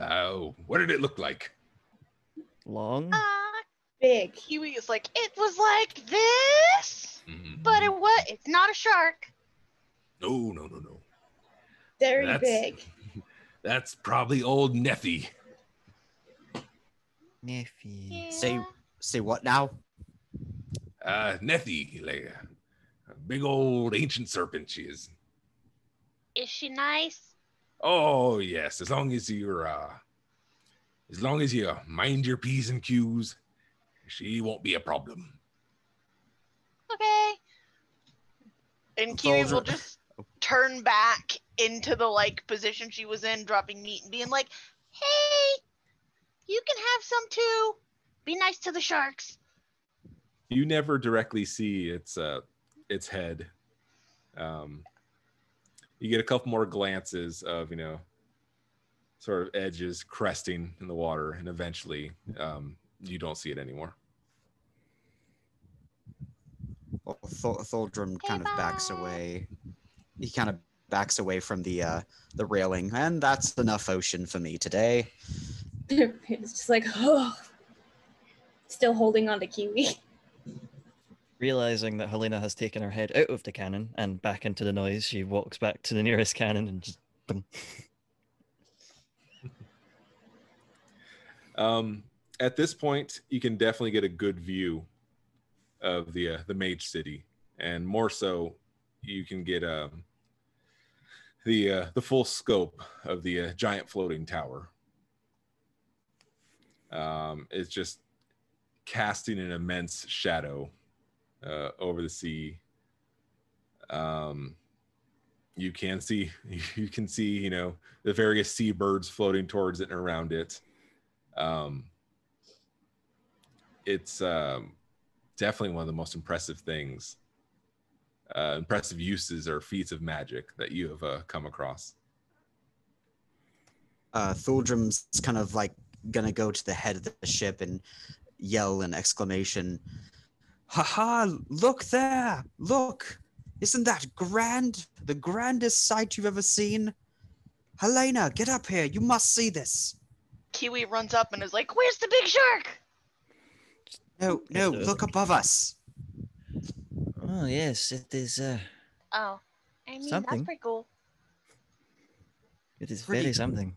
Oh, what did it look like? Long. big. Kiwi is like, it was like this, but it's not a shark. No. Very That's- big. That's probably old Neffy. Neffy. Say what now? Neffy, like a big old ancient serpent she is. Is she nice? Oh yes, as long as you mind your P's and Q's, she won't be a problem. Okay. And Kiwi will Thuldrum- just turn back into the position she was in, dropping meat and being like, hey, you can have some too. Be nice to the sharks. You never directly see its head. You get a couple more glances of, sort of edges cresting in the water, and eventually you don't see it anymore. Well, Tholdrum kind of backs Goodbye. away. He kind of backs away from the railing, and that's enough ocean for me today. It's just like, oh, still holding on to Kiwi. Realizing that Helena has taken her head out of the cannon and back into the noise, she walks back to the nearest cannon and just boom. At this point, you can definitely get a good view of the Mage City, and more so, you can get the full scope of the giant floating tower. It's just casting an immense shadow over the sea. You can see the various seabirds floating towards it and around it. It's definitely one of the most impressive things, impressive uses or feats of magic that you have come across. Tholdrum's kind of like gonna go to the head of the ship and yell an exclamation. "Ha! Look there! Look! Isn't that grand? The grandest sight you've ever seen? Helena, get up here! You must see this!" Kiwi runs up and is like, "Where's the big shark?" No, look above us. Oh yes, it is. Oh, I mean, Something. that's pretty cool. It is Pretty- very something.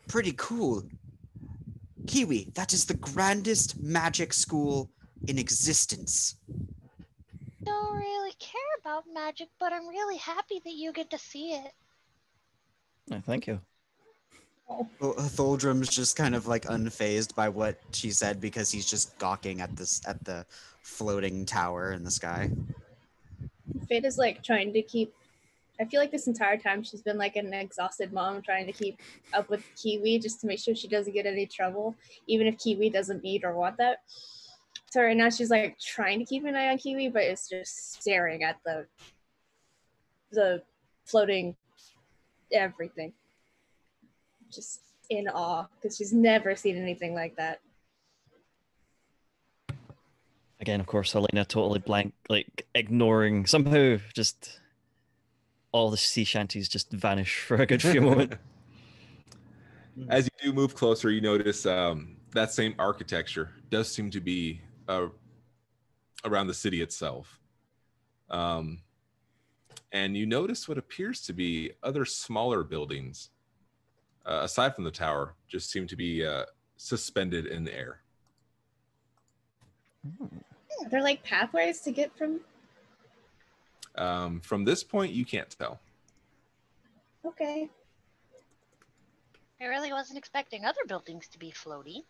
Pretty cool. Kiwi, that is the grandest magic school in existence. Don't really care about magic, but I'm really happy that you get to see it. Oh, thank you. Tholdrum's just kind of like unfazed by what she said because he's just gawking at the floating tower in the sky. Fada's like trying to keep. I feel like this entire time she's been like an exhausted mom trying to keep up with Kiwi just to make sure she doesn't get any trouble, even if Kiwi doesn't need or want that. So right now she's like trying to keep an eye on Kiwi, but it's just staring at the floating everything. Just in awe because she's never seen anything like that. Again, of course, Helena totally blank, like ignoring somehow just all the sea shanties just vanish for a good few moments. As you do move closer, you notice that same architecture does seem to be around the city itself. And you notice what appears to be other smaller buildings, aside from the tower, just seem to be suspended in the air. Are there like pathways to get from? From this point, you can't tell. Okay. I really wasn't expecting other buildings to be floaty.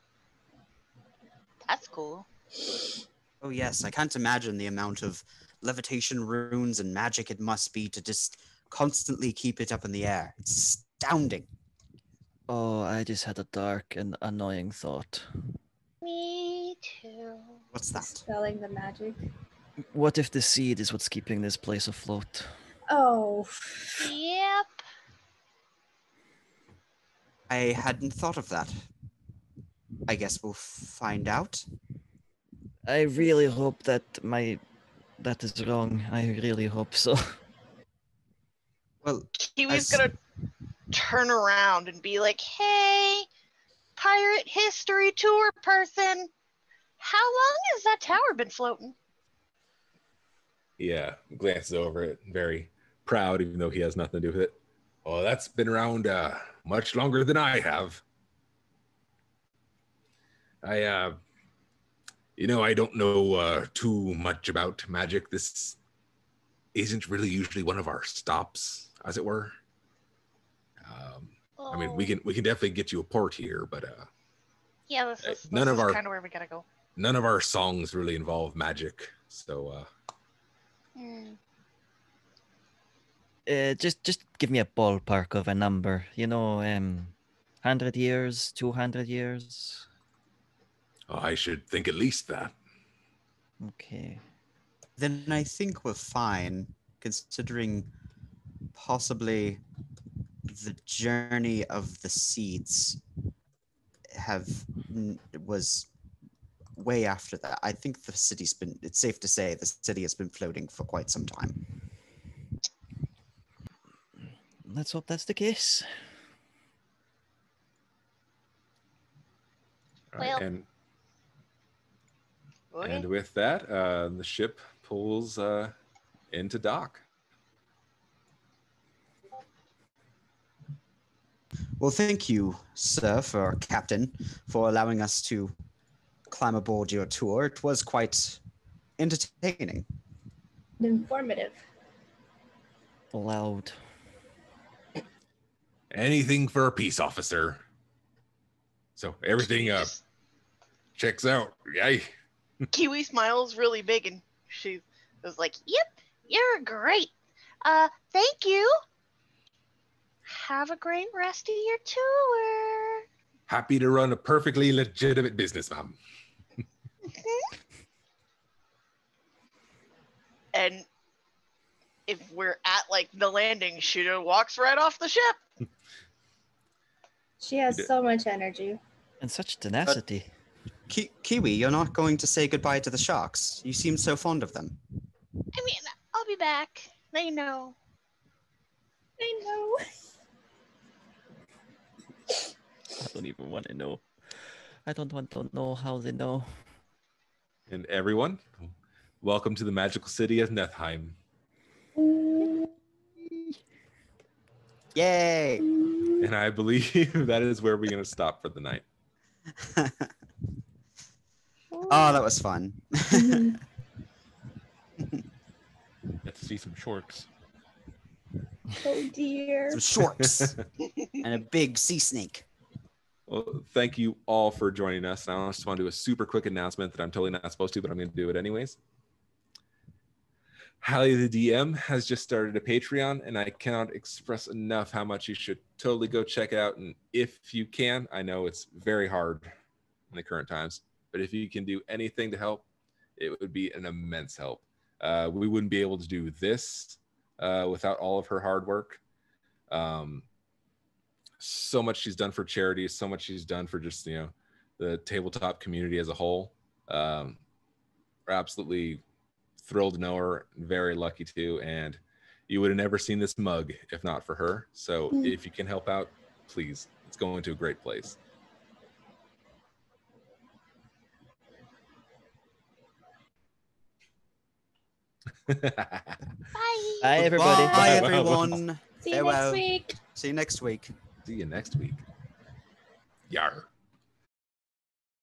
That's cool. Oh yes, I can't imagine the amount of levitation runes and magic it must be to just constantly keep it up in the air. It's astounding. Oh, I just had a dark and annoying thought. Me too. What's that? Spelling the magic. What if the seed is what's keeping this place afloat? Oh. Yep. I hadn't thought of that. I guess we'll find out. I really hope that that is wrong. I really hope so. Well, Kiwi's As- gonna turn around and be like, "Hey, pirate history tour person, how long has that tower been floating?" Yeah, glances over it, very proud, even though he has nothing to do with it. Oh, that's been around much longer than I have. I don't know too much about magic. This isn't really usually one of our stops, as it were. I mean, we can definitely get you a port here, but Yeah, this is none of our- kind of where we gotta go. none of our songs really involve magic. So Just give me a ballpark of a number. 100 years, 200 years. I should think at least that. Okay. then I think we're fine, considering possibly the journey of the seeds was way after that. I think the city's been, it's safe to say the city has been floating for quite some time. Let's hope that's the case. All right, Well- Okay. and with that, the ship pulls into dock. Well, thank you, sir, Captain, for allowing us to climb aboard your tour. It was quite entertaining. Informative. Loud. Anything for a peace officer. So everything checks out. Yay. Kiwi smiles really big, and she was like, Yep, you're great. Thank you. Have a great rest of your tour. Happy to run a perfectly legitimate business, ma'am. and if we're at like the landing, she just walks right off the ship. She has so much energy. And such tenacity. Kiwi, you're not going to say goodbye to the sharks. You seem so fond of them. I mean, I'll be back. They know. I know. I don't even want to know. I don't want to know how they know. And everyone, welcome to the magical city of Nethheim. Yay! And I believe that is where we're going to stop for the night. Oh, that was fun. Let's see some shorts. Oh dear. Some shorts and a big sea snake. Well, thank you all for joining us. And I just want to do a super quick announcement that I'm totally not supposed to, but I'm going to do it anyways. Hallie the DM has just started a Patreon, and I cannot express enough how much you should totally go check it out. And if you can, I know it's very hard in the current times, but if you can do anything to help, it would be an immense help. We wouldn't be able to do this without all of her hard work. So much she's done for charity, so much she's done for just, the tabletop community as a whole. We're absolutely thrilled to know her, very lucky to, and you would have never seen this mug if not for her. So if you can help out, please. It's going to a great place. Bye. Bye, everybody. Bye, everyone. See you Farewell. next week. See you next week. See you next week. Yar.